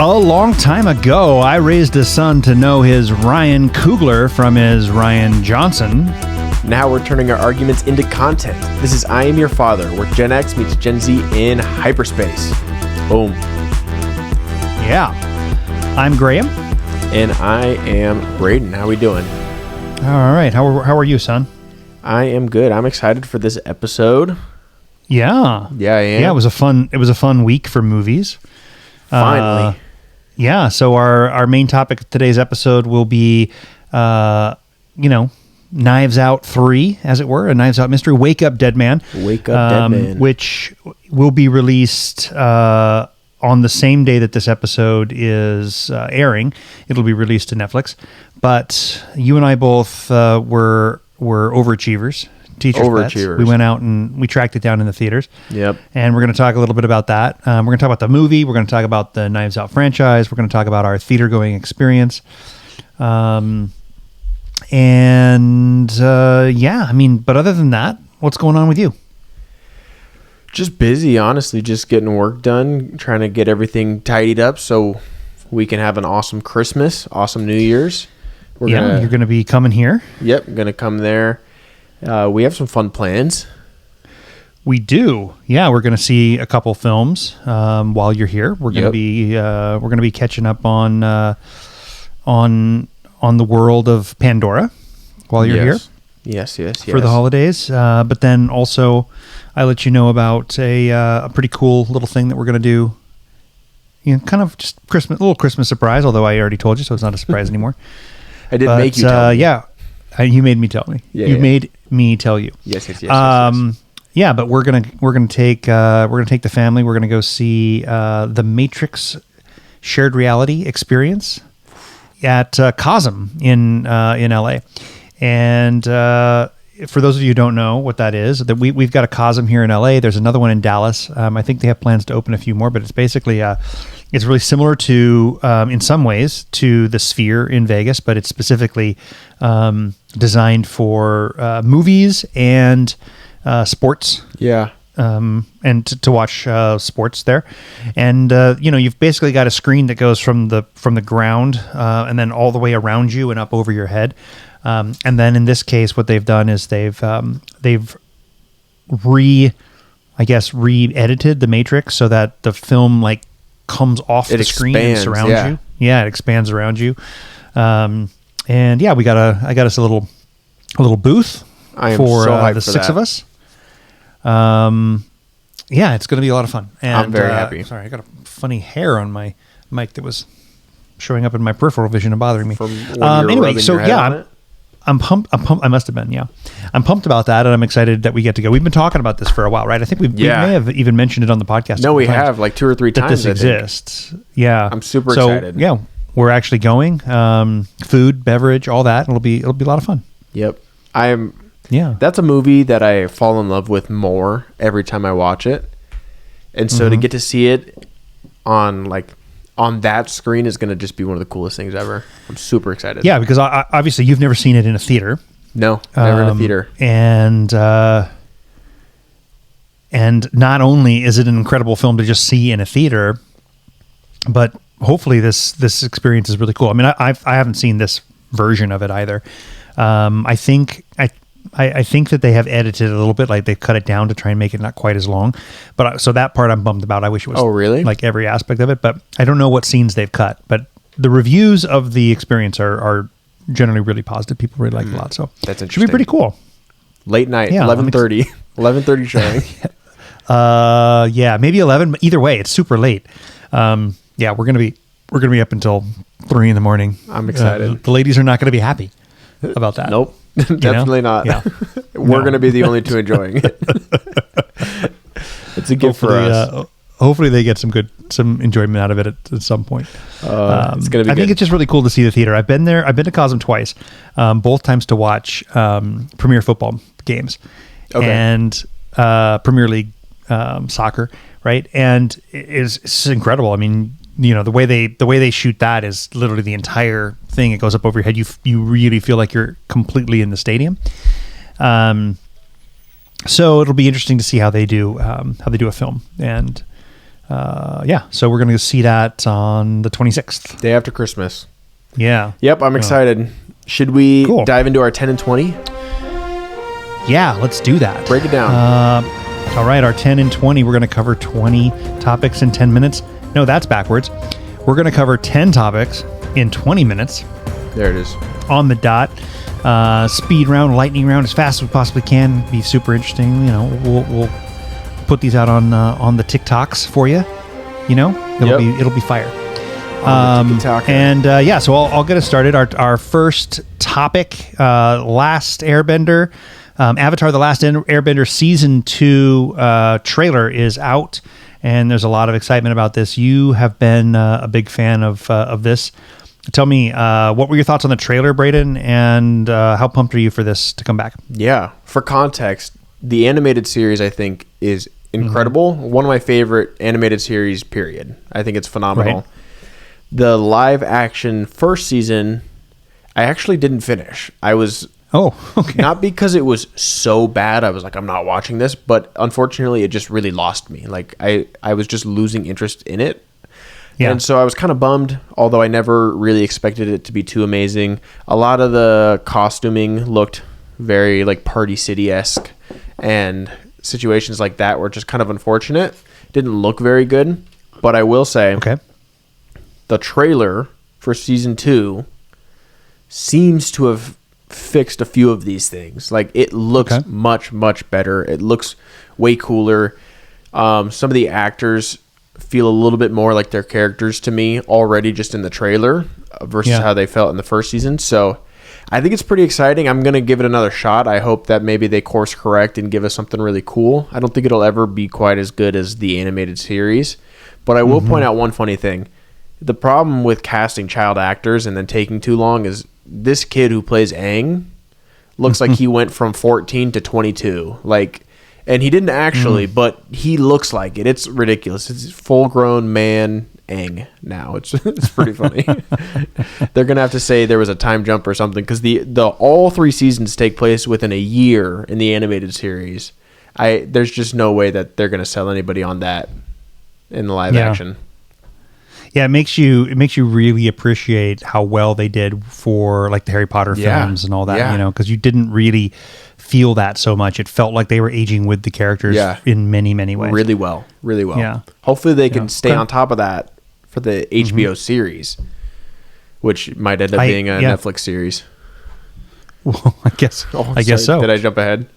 A long time ago, I raised a son to know his Ryan Coogler from his Ryan Johnson. Now we're turning our arguments into content. This is I Am Your Father, where Gen X meets Gen Z in hyperspace. Boom. Yeah. I'm Graham. And I am Braden. How we doing? All right. How are you, son? I am good. I'm excited for this episode. Yeah. Yeah, I am. Yeah, it was a fun week for movies. Finally. Yeah, so our main topic of today's episode will be, Knives Out 3, as it were, a Knives Out mystery, Wake Up Dead Man. Wake Up Dead Man. Which will be released on the same day that this episode is airing. It'll be released to Netflix. But you and I both were overachievers. Teachers' pets. We went out and we tracked it down in the theaters. Yep. And we're going to talk a little bit about that. We're going to talk about the movie. We're going to talk about the Knives Out franchise. We're going to talk about our theater-going experience. But other than that, what's going on with you? Just busy, honestly. Just getting work done, trying to get everything tidied up so we can have an awesome Christmas, awesome New Year's. You're going to be coming here. Yep, I'm going to come there. We have some fun plans. We do. Yeah, we're going to see a couple films while you're here. We're going to be catching up on the world of Pandora while you're here. Yes. For the holidays. But then also, I let you know about a pretty cool little thing that we're going to do. Kind of just a little Christmas surprise. Although I already told you, so it's not a surprise anymore. I didn't make you tell me. Yeah. You made me tell me. Yeah, made me tell you. Yes. Yeah, but we're gonna take the family. We're gonna go see the Matrix shared reality experience at Cosm in LA. And for those of you who don't know what that is, that we've got a Cosm here in LA. There's another one in Dallas. I think they have plans to open a few more, but it's basically it's really similar to, in some ways, to the Sphere in Vegas, but it's specifically designed for movies and sports. Yeah. And to watch sports there. And, you've basically got a screen that goes from the ground and then all the way around you and up over your head. And then in this case, what they've done is they've re-edited the Matrix so that the film comes off the screen and surrounds you. Yeah, it expands around you. I got us a little booth for the six of us. It's going to be a lot of fun. And, I'm very happy. Sorry, I got a funny hair on my mic that was showing up in my peripheral vision and bothering me. I'm pumped. I must have been, yeah. I'm pumped about that, and I'm excited that we get to go. We've been talking about this for a while, right? I think we may have even mentioned it on the podcast. No, we have, 2 or 3 times. That this exists. Yeah. I'm super excited. Yeah, we're actually going. Food, beverage, all that. It'll be a lot of fun. Yep. That's a movie that I fall in love with more every time I watch it. And so to get to see it on that screen is going to just be one of the coolest things ever. I'm super excited. Yeah, because obviously you've never seen it in a theater. No, never in a theater. And not only is it an incredible film to just see in a theater, but hopefully this experience is really cool. I mean, I haven't seen this version of it either. I think that they have edited it a little bit, they've cut it down to try and make it not quite as long. But so that part I'm bummed about. I wish it was really? Every aspect of it, but I don't know what scenes they've cut. But the reviews of the experience are generally really positive. People really like it a lot. So that's interesting. Should be pretty cool. Late night, 11:30. 11:30 showing. Maybe 11, but either way, it's super late. We're gonna be up until 3 a.m. I'm excited. The ladies are not gonna be happy about that. Nope. Definitely not. Yeah. We're going to be the only two enjoying it. It's a gift for us. Hopefully they get some enjoyment out of it at some point. It's going to be good. I think it's just really cool to see the theater. I've been there. I've been to Cosm twice, both times to watch Premier football games and Premier League soccer, right? And it's incredible. I mean, the way they shoot that is literally the entire thing. It goes up over your head. You really feel like you're completely in the stadium. So it'll be interesting to see how they do a film. And So we're going to see that on the 26th. Day after Christmas. Yeah. Yep, I'm excited. Should we dive into our 10 and 20? Yeah, let's do that. Break it down. All right, our 10 and 20, we're going to cover 20 topics in 10 minutes. No, that's backwards. We're going to cover 10 topics in 20 minutes. There it is. On the dot. Speed round, lightning round, as fast as we possibly can. Be super interesting. We'll put these out on the TikToks for you. It'll be fire. So I'll get us started. Our first topic, Last Airbender, Avatar: The Last Airbender Season 2 trailer is out, and there's a lot of excitement about this. You have been a big fan of this. Tell me, what were your thoughts on the trailer, Braden, and how pumped are you for this to come back? Yeah, for context, the animated series, I think, is incredible. Mm-hmm. One of my favorite animated series, period. I think it's phenomenal. Right. The live action first season, I actually didn't finish. I was... not because it was so bad. I was like, I'm not watching this, but unfortunately, it just really lost me. Like, I was just losing interest in it. Yeah. And so I was kind of bummed, although I never really expected it to be too amazing. A lot of the costuming looked very like Party City-esque, and situations like that were just kind of unfortunate. Didn't look very good, but I will say the trailer for season 2 seems to have fixed a few of these things. Like, it looks much, much better. It looks way cooler. Some of the actors feel a little bit more like their characters to me already just in the trailer versus how they felt in the first season. So I think it's pretty exciting. I'm going to give it another shot. I hope that maybe they course correct and give us something really cool. I don't think it'll ever be quite as good as the animated series, but I will point out one funny thing. The problem with casting child actors and then taking too long is this kid who plays Aang looks like he went from 14 to 22. Like, and he didn't actually, but he looks like it. It's ridiculous. It's full-grown man Aang now. It's pretty funny. They're gonna have to say there was a time jump or something, because the all 3 seasons take place within a year in the animated series. There's just no way that they're gonna sell anybody on that in the live action. Yeah, it makes you really appreciate how well they did for like the Harry Potter films and all that, because you didn't really feel that so much. It felt like they were aging with the characters in many, many ways. Really well. Yeah. Hopefully they can stay on top of that for the HBO series, which might end up being a Netflix series. Well, I guess so. Did I jump ahead?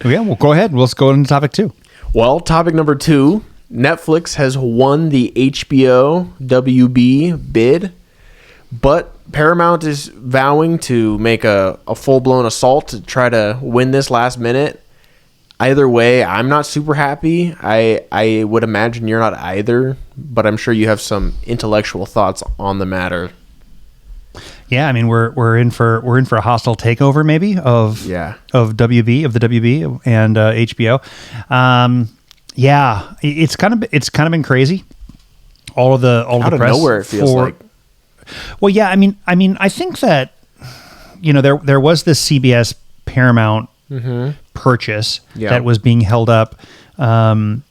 Yeah, well, go ahead. Let's go into topic 2. Well, topic number 2, Netflix has won the HBO WB bid, but Paramount is vowing to make a full-blown assault to try to win this last minute. Either way, I'm not super happy. I would imagine you're not either, but I'm sure you have some intellectual thoughts on the matter. Yeah, I mean we're in for a hostile takeover maybe of the WB and HBO. Yeah, it's kind of been crazy. All the out of press nowhere it feels like. Well, yeah, I mean, I think that there was this CBS Paramount purchase that was being held up for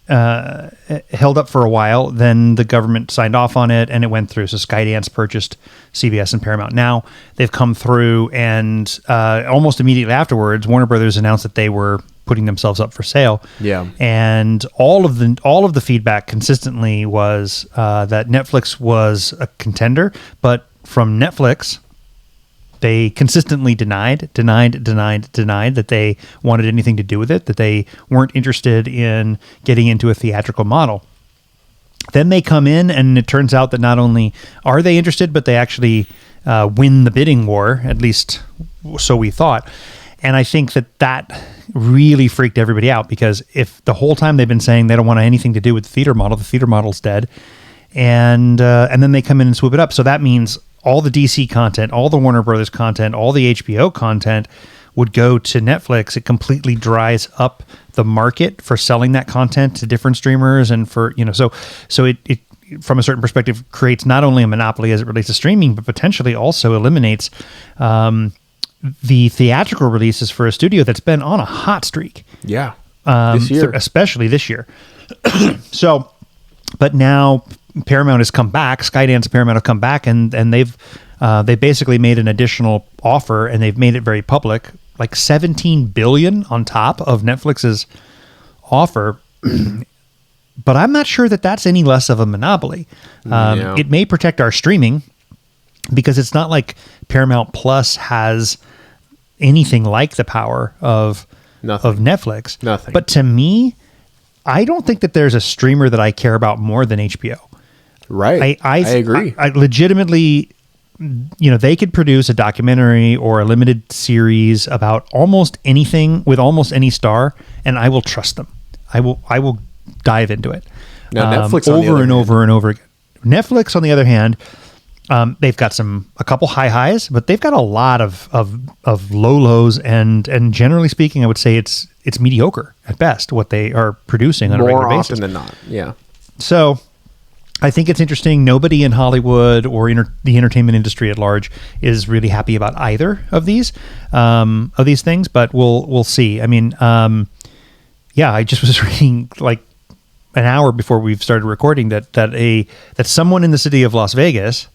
a while. Then the government signed off on it, and it went through. So Skydance purchased CBS and Paramount. Now they've come through, and almost immediately afterwards, Warner Brothers announced that they were putting themselves up for sale. Yeah, and all of the feedback consistently was that Netflix was a contender, but from Netflix, they consistently denied that they wanted anything to do with it, that they weren't interested in getting into a theatrical model. Then they come in, and it turns out that not only are they interested, but they actually win the bidding war, at least so we thought. And I think that really freaked everybody out, because if the whole time they've been saying they don't want anything to do with the theater model's dead, and then they come in and swoop it up. So that means all the DC content, all the Warner Brothers content, all the HBO content would go to Netflix. It completely dries up the market for selling that content to different streamers, and for so it from a certain perspective creates not only a monopoly as it relates to streaming, but potentially also eliminates the theatrical releases for a studio that's been on a hot streak. Yeah, this year. Especially this year. So But now Paramount has come back. Skydance and Paramount have come back, and they basically made an additional offer, and they've made it very public, like $17 billion on top of Netflix's offer. But I'm not sure that that's any less of a monopoly. It may protect our streaming, because it's not like Paramount Plus has anything like the power of Netflix. Nothing. But to me, I don't think that there's a streamer that I care about more than HBO. Right. I agree. I legitimately, they could produce a documentary or a limited series about almost anything with almost any star, and I will trust them. I will dive into it. Now, Netflix over and over again. Netflix, on the other hand, they've got a couple high highs, but they've got a lot of low lows, and generally speaking, I would say it's mediocre at best what they are producing on a regular basis. More often than not, yeah. So I think it's interesting. Nobody in Hollywood or the entertainment industry at large is really happy about either of these things, but we'll see. I mean, I just was reading like an hour before we've started recording that someone in the city of Las Vegas,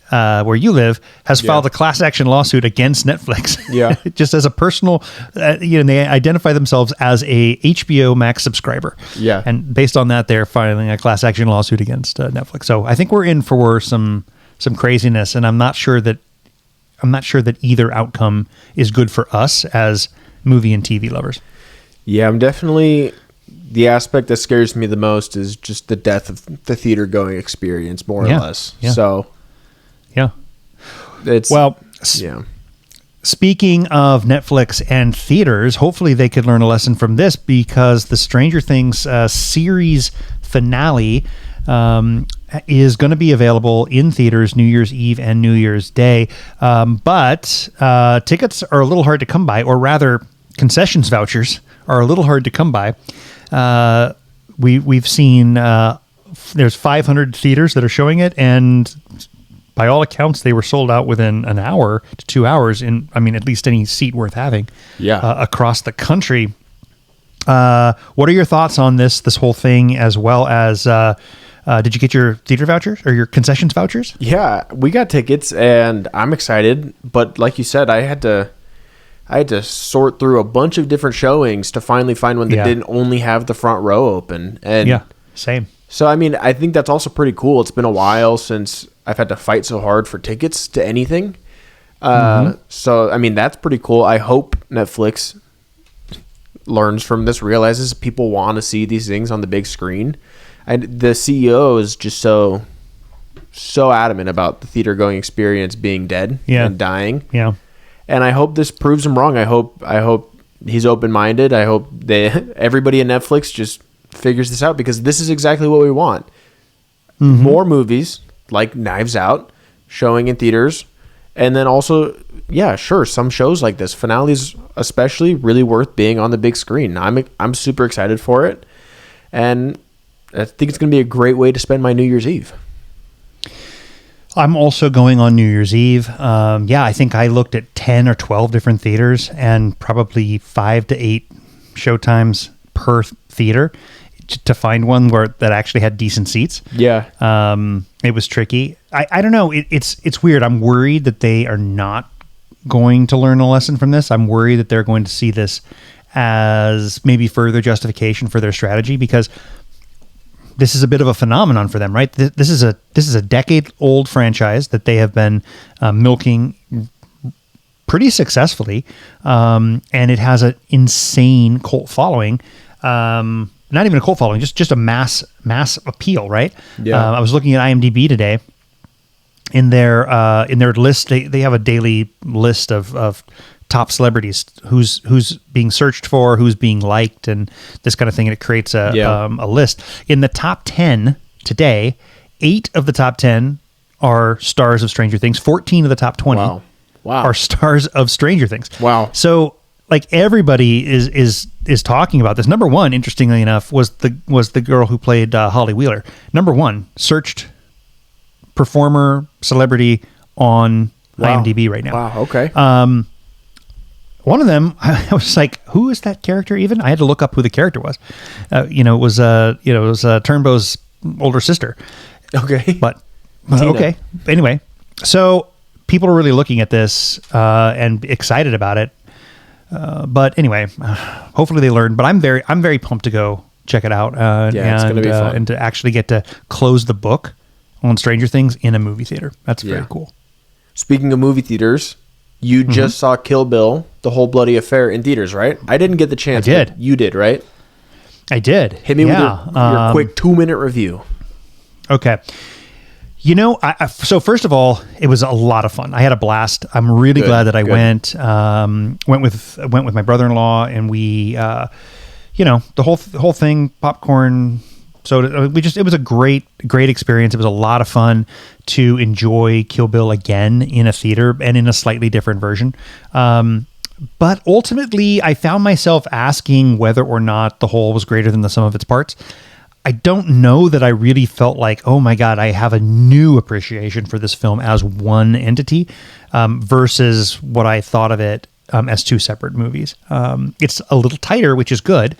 where you live, has filed a class action lawsuit against Netflix. Yeah. Just as a personal, they identify themselves as a HBO Max subscriber. Yeah. And based on that, they're filing a class action lawsuit against Netflix. So I think we're in for some craziness, and I'm not sure that either outcome is good for us as movie and TV lovers. Yeah, I'm definitely... The aspect that scares me the most is just the death of the theater going experience, more or less. Yeah. So, yeah, it's Speaking of Netflix and theaters, hopefully they could learn a lesson from this, because the Stranger Things series finale is going to be available in theaters New Year's Eve and New Year's Day, but tickets are a little hard to come by, or rather, concessions vouchers are a little hard to come by. We've seen there's 500 theaters that are showing it, and by all accounts, they were sold out within an hour to 2 hours. At least any seat worth having. Yeah. Across the country. What are your thoughts on this whole thing, as well as did you get your theater vouchers or your concessions vouchers? Yeah, we got tickets, and I'm excited. But like you said, I had to sort through a bunch of different showings to finally find one that didn't only have the front row open. And yeah, same. So, I think that's also pretty cool. It's been a while since I've had to fight so hard for tickets to anything. So, that's pretty cool. I hope Netflix learns from this, realizes people want to see these things on the big screen. And the CEO is just so adamant about the theater going experience being dead and dying. Yeah. And I hope this proves him wrong. I hope he's open-minded. I hope everybody at Netflix just figures this out, because this is exactly what we want. More movies like Knives Out showing in theaters, and then also, some shows like this, finales especially, really worth being on the big screen. I'm super excited for it, and I think it's going to be a great way to spend my New Year's Eve. I'm also going on New Year's Eve. I think I looked at 10 or 12 different theaters, and probably 5 to 8 showtimes per theater to find one that actually had decent seats. Yeah. It was tricky. I don't know. It's weird. I'm worried that they are not going to learn a lesson from this. I'm worried that they're going to see this as maybe further justification for their strategy, because this is a bit of a phenomenon for them, right? This is a decade-old franchise that they have been milking pretty successfully, and it has an insane cult following. Not even a cult following, just a mass appeal, right? Yeah. I was looking at IMDb today. In their list, they have a daily list of top celebrities, who's being searched for, who's being liked, and this kind of thing. And it creates a list. In the top 10 today, 8 of the top 10 are stars of Stranger Things. 14 of the top 20 are stars of Stranger Things. Wow. So like everybody is talking about this. Number one, interestingly enough, was the girl who played Holly Wheeler. Number one searched performer celebrity on IMDb right now. Wow. Okay. One of them, I was like, "Who is that character?" Even I had to look up who the character was. It was Turnbow's older sister. Okay. But okay. Anyway, so people are really looking at this and excited about it. But anyway, hopefully they learn. But I'm very pumped to go check it out. It's going to be fun. And to actually get to close the book on Stranger Things in a movie theater. That's very cool. Speaking of movie theaters, you just saw Kill Bill, The Whole Bloody Affair in theaters, right? I didn't get the chance. I did. You did, right? I did. Hit me with your quick 2-minute review. Okay. You know, so first of all, it was a lot of fun. I had a blast. I'm really glad that I went. Went with my brother-in-law, and we, the whole thing, popcorn, soda. It was a great experience. It was a lot of fun to enjoy Kill Bill again in a theater and in a slightly different version. But ultimately, I found myself asking whether or not the whole was greater than the sum of its parts. I don't know that I really felt like, oh my God, I have a new appreciation for this film as one entity versus what I thought of it as two separate movies. It's a little tighter, which is good.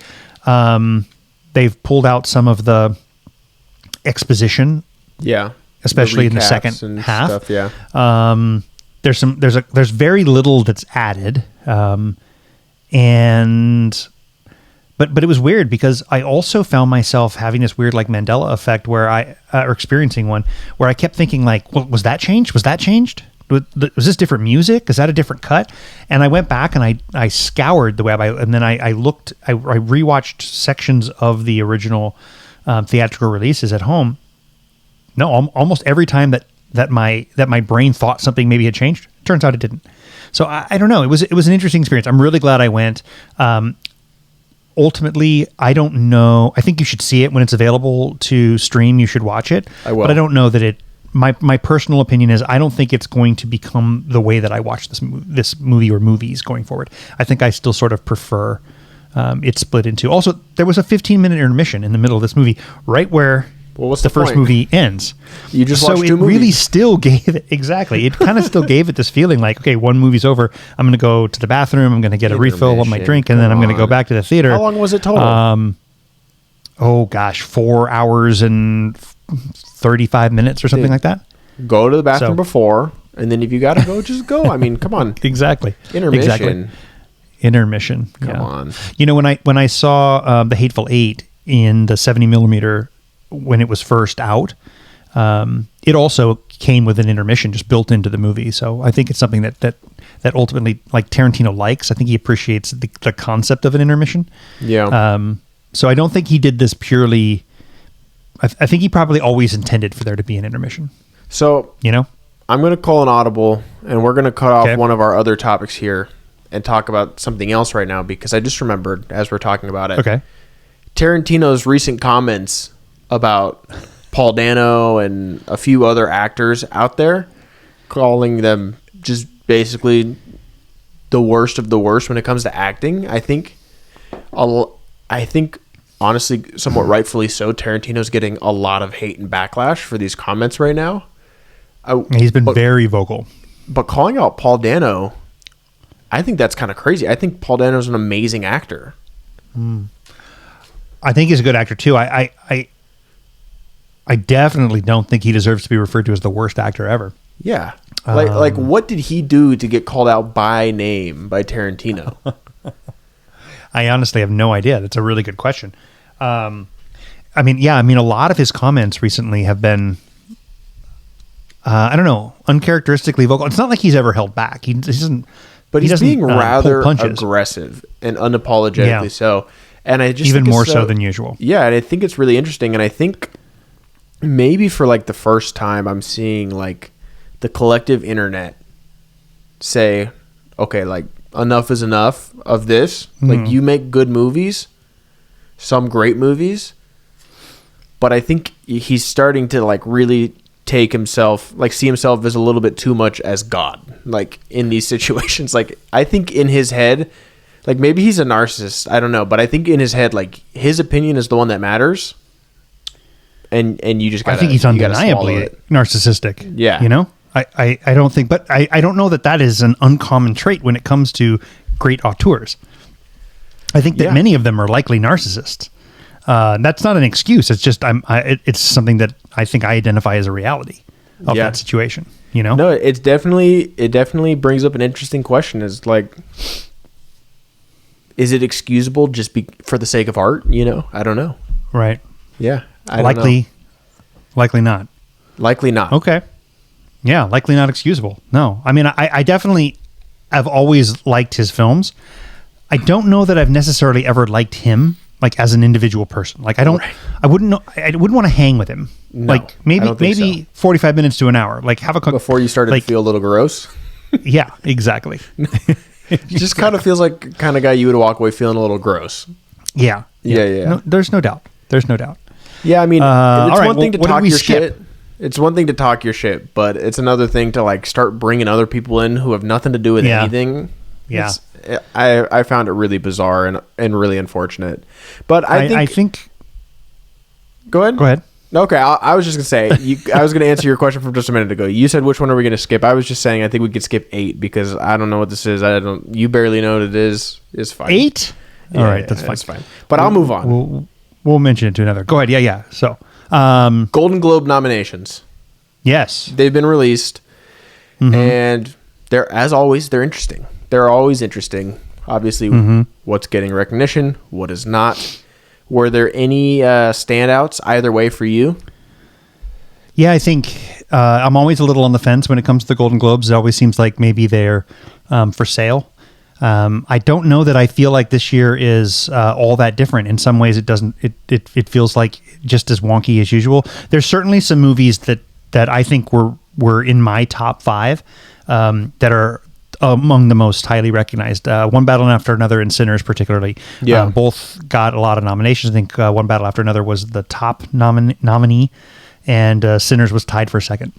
They've pulled out some of the exposition, especially in the second half. Stuff, there's very little that's added, But it was weird because I also found myself having this weird like Mandela effect where or experiencing one where I kept thinking like, well, was that changed? Was that changed? Was this different music? Is that a different cut? And I went back and I scoured the web and then I rewatched sections of the original theatrical releases at home. No, almost every time that my brain thought something maybe had changed, turns out it didn't. So I don't know. It was an interesting experience. I'm really glad I went. Ultimately, I don't know. I think you should see it when it's available to stream. You should watch it. I will. But I don't know that it. My personal opinion is I don't think it's going to become the way that I watch this movie or movies going forward. I think I still sort of prefer it split into. Also, there was a 15-minute intermission in the middle of this movie, right where what's the first movie ends. You just watched two movies. So it really still gave it exactly. It kind of still gave it this feeling like, okay, one movie's over. I'm going to go to the bathroom. I'm going to get a refill of my drink, and then I'm going to go back to the theater. How long was it total? 4 hours and 35 minutes or something like that. Go to the bathroom before, and then if you got to go, just go. I mean, come on. Exactly. Intermission. Come on. You know, when I saw The Hateful Eight in the 70 millimeter when it was first out, it also came with an intermission just built into the movie. So I think it's something that ultimately, like, Tarantino likes. I think he appreciates the concept of an intermission. Yeah. So I don't think he did this purely. I think he probably always intended for there to be an intermission. So, I'm going to call an audible, and we're going to cut off one of our other topics here and talk about something else right now, because I just remembered as we're talking about it. Okay. Tarantino's recent comments about Paul Dano and a few other actors out there, calling them just basically the worst of the worst when it comes to acting. I think honestly, somewhat rightfully so, Tarantino's getting a lot of hate and backlash for these comments right now. He's been very vocal. But calling out Paul Dano, I think that's kind of crazy. I think Paul Dano's an amazing actor. I think he's a good actor too. I definitely don't think he deserves to be referred to as the worst actor ever. Yeah. Like what did he do to get called out by name by Tarantino? I honestly have no idea. That's a really good question. A lot of his comments recently have been, uncharacteristically vocal. It's not like he's ever held back. He doesn't. But he's being rather aggressive and unapologetically so. And I just even more so than usual. Yeah, and I think it's really interesting. And I think maybe for like the first time, I'm seeing like the collective internet say, okay, like enough is enough of this. Like, you make good movies, some great movies, but I think he's starting to like really take himself, like see himself as a little bit too much as God, like in these situations. Like, I think in his head, like maybe he's a narcissist, I don't know, but I think in his head, like his opinion is the one that matters. And you just gotta, I think he's undeniably narcissistic. Yeah. I don't think, but I don't know that is an uncommon trait when it comes to great auteurs. I think that many of them are likely narcissists. That's not an excuse. It's just it's something that I think I identify as a reality of that situation. You know? No, it definitely brings up an interesting question. Is like, is it excusable just for the sake of art? You know, I don't know. Right. Yeah. Likely not. Likely not. Okay. Yeah, likely not excusable. No. I mean, I definitely have always liked his films. I don't know that I've necessarily ever liked him like as an individual person. Like I wouldn't want to hang with him. No, like maybe 45 minutes to an hour. Like have a before you started to feel a little gross. Yeah, exactly. Just kind of feels like kind of guy you would walk away feeling a little gross. Yeah. No, there's no doubt. Yeah, I mean, it's one thing to talk your skip? shit. It's one thing to talk your shit, but it's another thing to like start bringing other people in who have nothing to do with anything. Yeah. I found it really bizarre and really unfortunate. But I think Go ahead. Okay, I was just going to say, I was going to answer your question from just a minute ago. You said, which one are we going to skip? I was just saying, I think we could skip 8 because I don't know what this is. You barely know what it is. It's fine. 8? Yeah, all right, that's fine. That's fine. But I'll move on. We'll mention it to another. Go ahead. Yeah. So, Golden Globe nominations. Yes. They've been released. Mm-hmm. And as always, they're interesting. They're always interesting. Obviously, what's getting recognition, what is not. Were there any standouts either way for you? Yeah, I think I'm always a little on the fence when it comes to the Golden Globes. It always seems like maybe they're for sale. I don't know that I feel like this year is all that different. In some ways, it doesn't. It feels like just as wonky as usual. There's certainly some movies that I think were in my top 5 that are among the most highly recognized. One Battle After Another and Sinners particularly. Both got a lot of nominations. I think One Battle After Another was the top nominee, and Sinners was tied for second.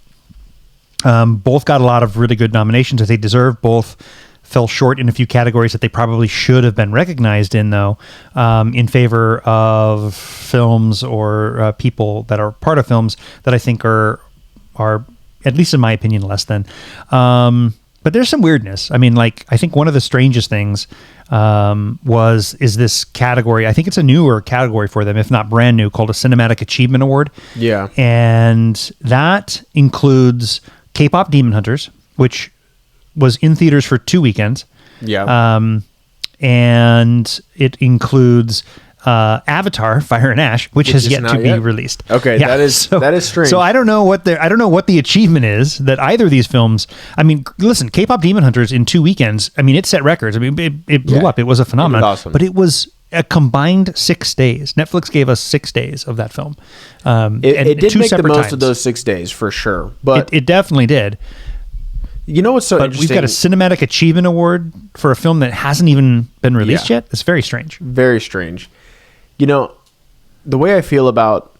Both got a lot of really good nominations that they deserve. Both fell short in a few categories that they probably should have been recognized in, though, in favor of films or people that are part of films that I think are at least in my opinion, less than. But there's some weirdness. I mean, like, I think one of the strangest things is this category. I think it's a newer category for them, if not brand new, called a Cinematic Achievement Award. Yeah. And that includes K-pop Demon Hunters, which was in theaters for 2 weekends. Yeah. And it includes Avatar: Fire and Ash, which has yet to be released. Okay, yeah, that is strange. So I don't know what the achievement is that either of these films. I mean, listen, K-pop Demon Hunters in 2 weekends. I mean, it set records. I mean, it blew up. It was a phenomenon. It was awesome. But it was a combined 6 days. Netflix gave us 6 days of that film. It did make the most of those 6 days for sure. But it definitely did. You know what's so interesting? We've got a Cinematic Achievement Award for a film that hasn't even been released yet. It's very strange. Very strange. You know, the way I feel about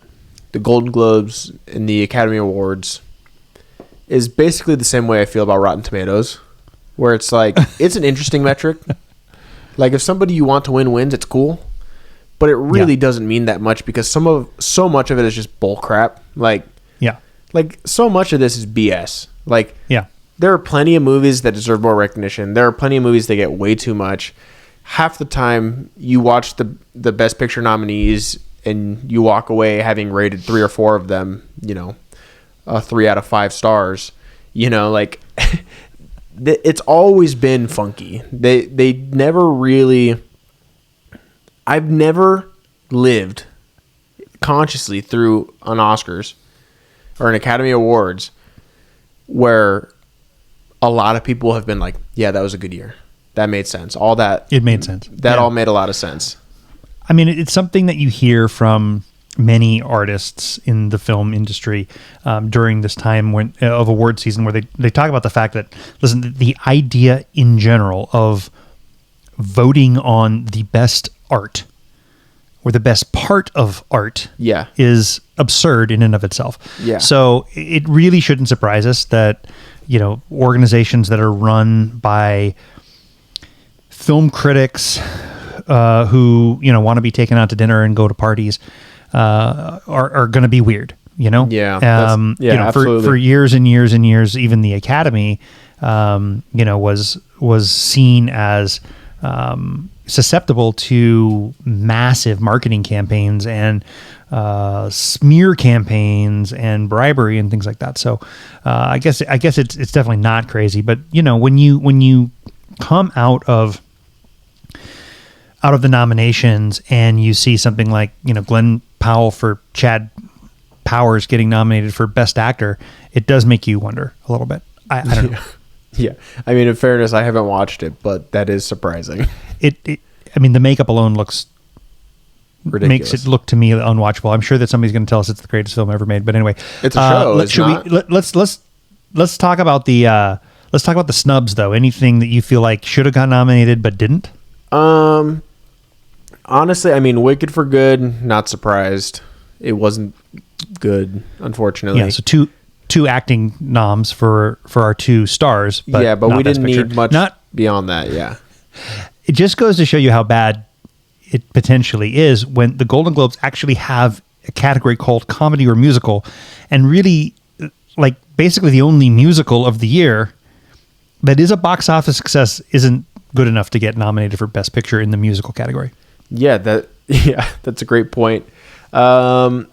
the Golden Globes and the Academy Awards is basically the same way I feel about Rotten Tomatoes, where it's like, it's an interesting metric. Like, if somebody you want to win wins, it's cool. But it really doesn't mean that much because so much of it is just bull crap. Like, so much of this is BS. Like, there are plenty of movies that deserve more recognition. There are plenty of movies that get way too much. Half the time you watch the Best Picture nominees and you walk away having rated 3 or 4 of them, 3 out of 5 stars, like it's always been funky. They never really, I've never lived consciously through an Oscars or an Academy Awards where a lot of people have been like, yeah, that was a good year. That made sense. All that. It made sense. That all made a lot of sense. I mean, it's something that you hear from many artists in the film industry during this time of award season, where they talk about the fact that, listen, the idea in general of voting on the best art or the best part of art is absurd in and of itself. Yeah. So it really shouldn't surprise us that, organizations that are run by film critics who want to be taken out to dinner and go to parties are going to be weird. Absolutely. For years and years and years, even the Academy was seen as susceptible to massive marketing campaigns and smear campaigns and bribery and things like that. So I guess it's definitely not crazy. But when you come out of the nominations and you see something like Glenn Powell for Chad Powers getting nominated for Best Actor, it does make you wonder a little bit. I don't know. Yeah. I mean, in fairness, I haven't watched it, but that is surprising. I mean, the makeup alone looks ridiculous. Makes it look to me unwatchable. I'm sure that somebody's going to tell us it's the greatest film ever made. But anyway, it's a show. Let's talk about the snubs though. Anything that you feel like should have gotten nominated but didn't? Honestly, I mean, Wicked for Good, not surprised. It wasn't good, unfortunately. Yeah, so two acting noms for our two stars. But but we didn't need much beyond that. Yeah, it just goes to show you how bad it potentially is when the Golden Globes actually have a category called comedy or musical, and really, like, basically the only musical of the year that is a box office success isn't good enough to get nominated for Best Picture in the musical category. Yeah, that's a great point. I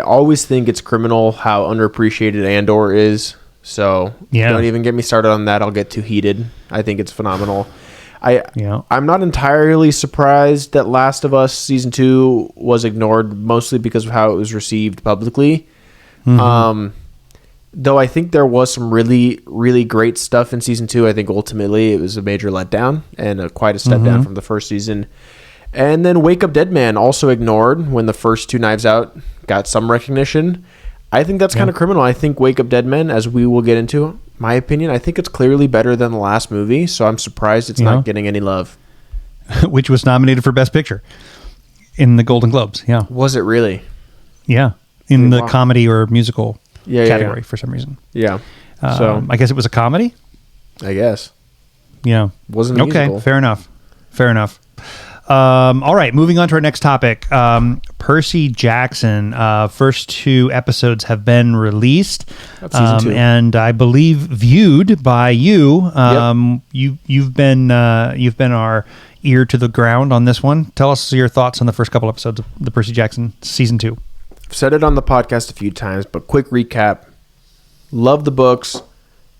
always think it's criminal how underappreciated Andor is. So don't even get me started on that. I'll get too heated. I think it's phenomenal. I'm not entirely surprised that Last of Us Season 2 was ignored, mostly because of how it was received publicly. Mm-hmm. Though I think there was some really, really great stuff in Season 2. I think ultimately it was a major letdown and quite a step down from the first season. And then Wake Up Dead Man, also ignored when the first two Knives Out got some recognition. I think that's kind of criminal. I think Wake Up Dead Men, as we will get into, my opinion, I think it's clearly better than the last movie, so I'm surprised it's not getting any love. Which was nominated for Best Picture in the Golden Globes, yeah. Was it really? Yeah, in the comedy or musical category for some reason. Yeah. So I guess it was a comedy? I guess. Yeah. Wasn't a musical. Okay, fair enough. All right, moving on to our next topic. Percy Jackson. First two episodes have been released, season 2. and I believe viewed by you. You've been our ear to the ground on this one. Tell us your thoughts on the first couple episodes of the Percy Jackson season 2. I've said it on the podcast a few times, but quick recap. Loved the books,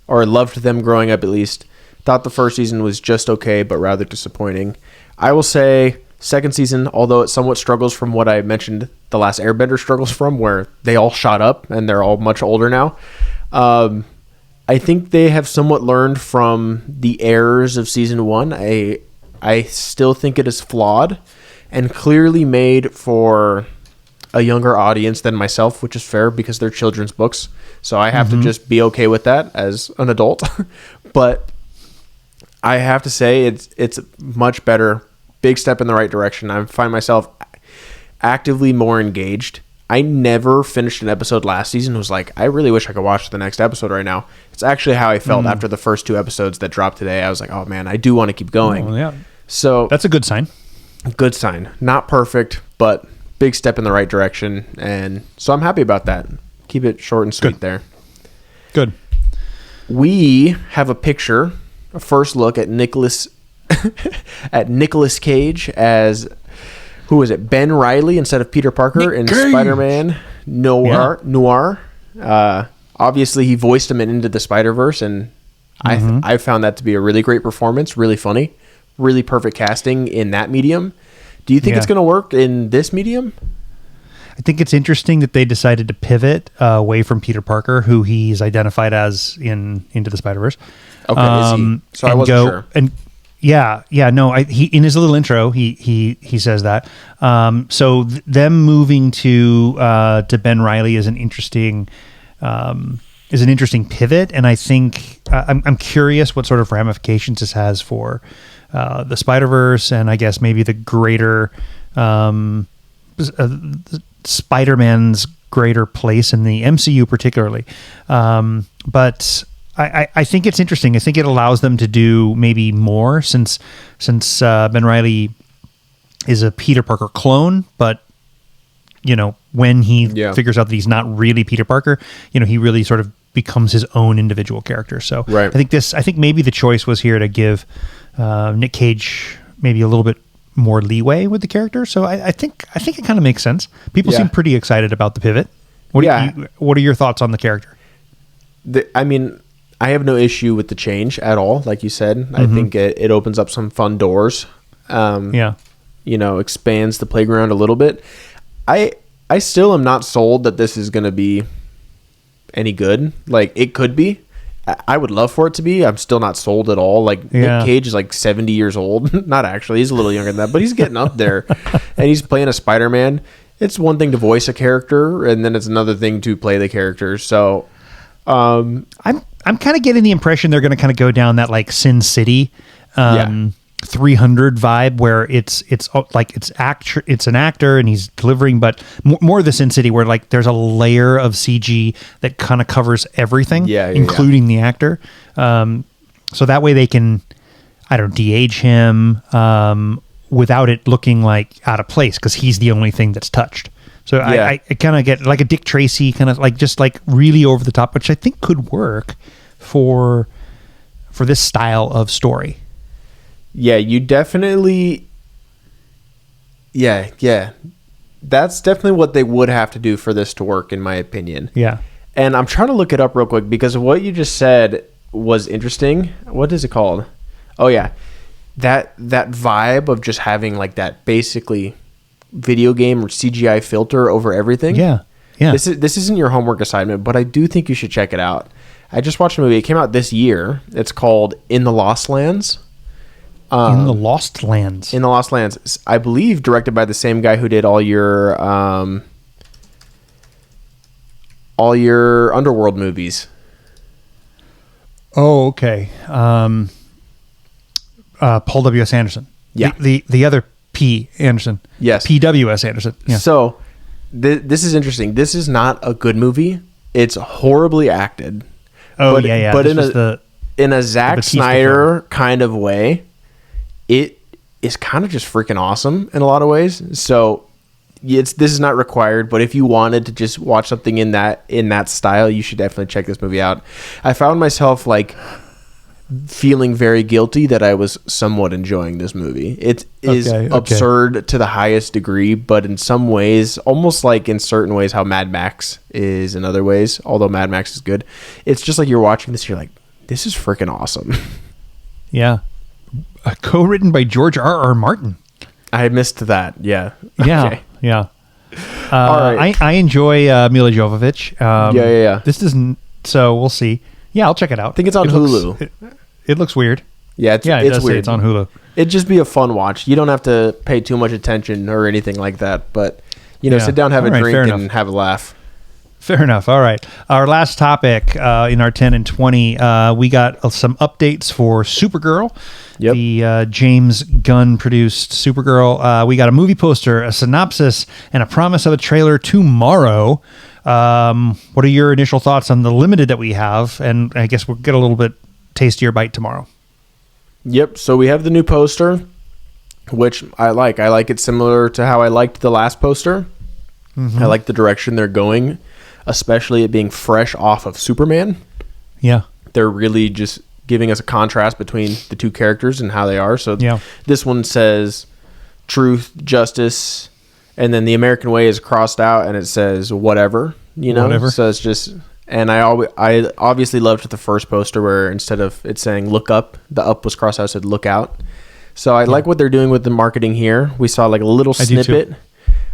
or loved them growing up at least. Thought the first season was just okay, but rather disappointing. I will say second season, although it somewhat struggles from what I mentioned The Last Airbender struggles from, where they all shot up and they're all much older now. I think they have somewhat learned from the errors of season 1. I still think it is flawed and clearly made for a younger audience than myself, which is fair because they're children's books. So I have to just be okay with that as an adult. But I have to say it's much better. Big step in the right direction. I find myself actively more engaged. I never finished an episode last season. Was like, I really wish I could watch the next episode right now. It's actually how I felt after the first two episodes that dropped today. I was like, oh man, I do want to keep going. Oh, yeah. So that's a good sign. Good sign. Not perfect, but big step in the right direction. And so I'm happy about that. Keep it short and sweet there. Good. We have a picture, a first look at Nicolas Cage as, who is it? Ben Reilly instead of Peter Parker in Spider-Man Noir. Obviously, he voiced him in Into the Spider-Verse, and I found that to be a really great performance, really funny, really perfect casting in that medium. Do you think it's going to work in this medium? I think it's interesting that they decided to pivot away from Peter Parker, who he's identified as in Into the Spider-Verse. Okay, is he? So I wasn't sure. He in his little intro he says that. So them moving to Ben Reilly is an interesting pivot, and I think I'm curious what sort of ramifications this has for the Spider-Verse, and I guess maybe the greater Spider-Man's greater place in the MCU particularly. But I think it's interesting. I think it allows them to do maybe more since Ben Reilly is a Peter Parker clone, but when he figures out that he's not really Peter Parker, he really sort of becomes his own individual character. So I think maybe the choice was here to give Nick Cage maybe a little bit more leeway with the character. So I think it kind of makes sense. People seem pretty excited about the pivot. What are your thoughts on the character? I mean, I have no issue with the change at all. Like you said, I think it opens up some fun doors. Expands the playground a little bit. I still am not sold that this is going to be any good. Like, it could be. I would love for it to be. I'm still not sold at all. Like, Nick Cage is like 70 years old. Not actually. He's a little younger than that, but he's getting up there. And he's playing a Spider-Man. It's one thing to voice a character, and then it's another thing to play the character. So, I'm kind of getting the impression they're going to kind of go down that like Sin City 300 vibe, where it's an actor and he's delivering, but more of the Sin City where like there's a layer of CG that kind of covers everything, including the actor. So that way they can, de-age him without it looking like out of place, because he's the only thing that's touched. So I kind of get like a Dick Tracy kind of like just like really over the top, which I think could work for this style of story. Yeah, you definitely... Yeah. That's definitely what they would have to do for this to work, in my opinion. Yeah. And I'm trying to look it up real quick, because what you just said was interesting. What is it called? Oh, yeah. That vibe of just having like that basically video game or CGI filter over everything. Yeah. This isn't your homework assignment, but I do think you should check it out. I just watched a movie. It came out this year. It's called In the Lost Lands. In the Lost Lands. In the Lost Lands. I believe directed by the same guy who did all your Underworld movies. Oh, okay. Paul W.S. Anderson. Yeah. The other P. Anderson. Yes. P.W.S. Anderson. Yeah. So this is interesting. This is not a good movie. It's horribly acted. Oh, yeah. But in a Zack Snyder kind of way, it is kind of just freaking awesome in a lot of ways. So this is not required, but if you wanted to just watch something in that style, you should definitely check this movie out. I found myself like feeling very guilty that I was somewhat enjoying this movie. It is absurd to the highest degree, but in some ways, almost like in certain ways how Mad Max is in other ways, although Mad Max is good. It's just like you're watching this, you're like, this is freaking awesome. Yeah. Co-written by George R.R. Martin. I missed that. Yeah. Yeah. Okay. Yeah. All right. I enjoy Mila Jovovich. Yeah. This isn't, so we'll see. Yeah, I'll check it out. I think it's on Hulu. It looks weird. Yeah, it's weird. It's on Hulu. It'd just be a fun watch. You don't have to pay too much attention or anything like that, but sit down, have a drink, and have a laugh. Fair enough. All right. Our last topic in our 10 and 20, we got some updates for Supergirl. Yep. The James Gunn produced Supergirl. We got a movie poster, a synopsis, and a promise of a trailer tomorrow. What are your initial thoughts on the limited that we have? And I guess we'll get a little bit tastier bite tomorrow. Yep. So we have the new poster, which I like. I like it similar to how I liked the last poster. Mm-hmm. I like the direction they're going, especially it being fresh off of Superman. Yeah. They're really just giving us a contrast between the two characters and how they are. So this one says truth, justice, and then the American way is crossed out and it says whatever, Whatever. So it's just, and I obviously loved the first poster where instead of it saying look up, the up was crossed out, said look out. So I like what they're doing with the marketing here. We saw like a little snippet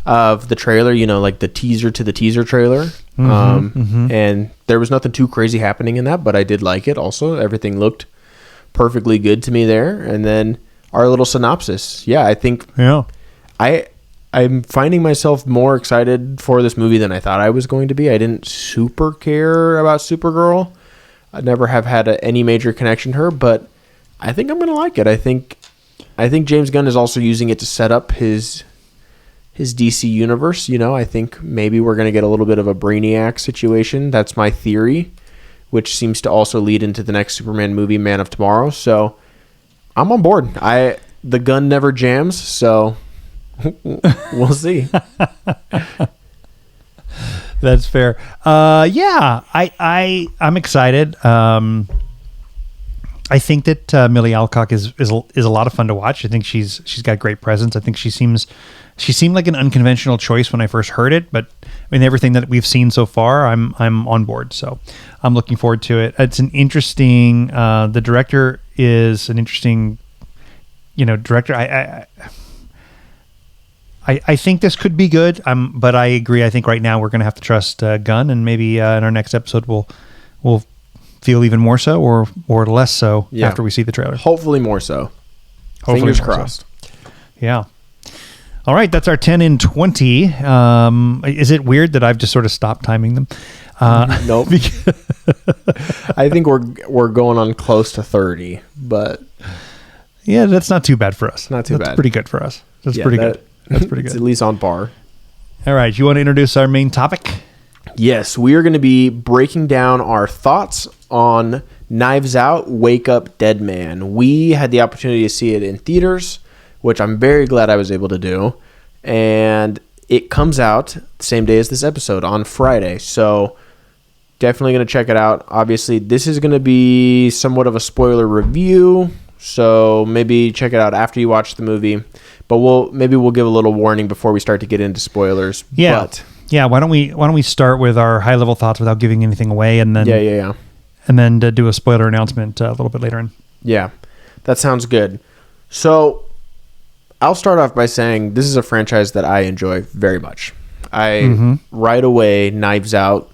of the trailer, like the teaser to the teaser trailer. And there was nothing too crazy happening in that, but I did like it also. Everything looked perfectly good to me there. And then our little synopsis. Yeah, I think I'm finding myself more excited for this movie than I thought I was going to be. I didn't super care about Supergirl. I never have had any major connection to her, but I think I'm going to like it. I think James Gunn is also using it to set up his DC universe. I think maybe we're going to get a little bit of a Brainiac situation. That's my theory, which seems to also lead into the next Superman movie, Man of Tomorrow. So I'm on board. The gun never jams, so we'll see. That's fair. I'm excited. I think that Millie Alcock is a lot of fun to watch. I think she's got great presence. I think she seemed like an unconventional choice when I first heard it, but I mean everything that we've seen so far, I'm on board. So I'm looking forward to it. It's an interesting. The director is an interesting, director. I think this could be good. But I agree. I think right now we're going to have to trust Gunn, and maybe in our next episode we'll feel even more so or less so after we see the trailer. Hopefully more so. Fingers crossed. So. Yeah. All right, that's our 10 and 20. Is it weird that I've just sort of stopped timing them? Nope. I think we're going on close to 30, but yeah, that's not too bad for us. Not too bad. That's pretty good for us. That's pretty good. That's pretty good. It's at least on par. All right, you want to introduce our main topic? Yes, we are going to be breaking down our thoughts on Knives Out, Wake Up Dead Man. We had the opportunity to see it in theaters, which I'm very glad I was able to do. And it comes out the same day as this episode on Friday. So definitely going to check it out. Obviously, this is going to be somewhat of a spoiler review. So maybe check it out after you watch the movie. But we'll give a little warning before we start to get into spoilers. Yeah. Why don't we start with our high level thoughts without giving anything away, and then and then do a spoiler announcement a little bit later in. Yeah, that sounds good. So I'll start off by saying this is a franchise that I enjoy very much. Right away, Knives Out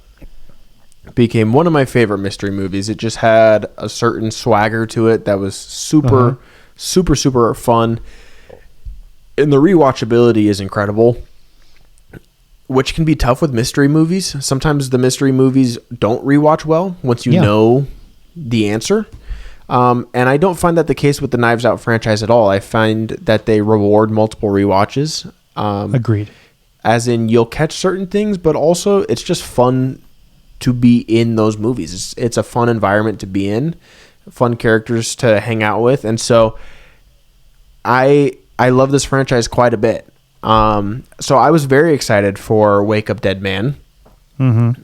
became one of my favorite mystery movies. It just had a certain swagger to it that was super fun. And the rewatchability is incredible, which can be tough with mystery movies. Sometimes the mystery movies don't rewatch well once you know the answer. And I don't find that the case with the Knives Out franchise at all. I find that they reward multiple rewatches. Agreed. As in, you'll catch certain things, but also it's just fun to be in those movies. It's a fun environment to be in, fun characters to hang out with. And so I love this franchise quite a bit. So I was very excited for Wake Up Dead Man. Mm-hmm.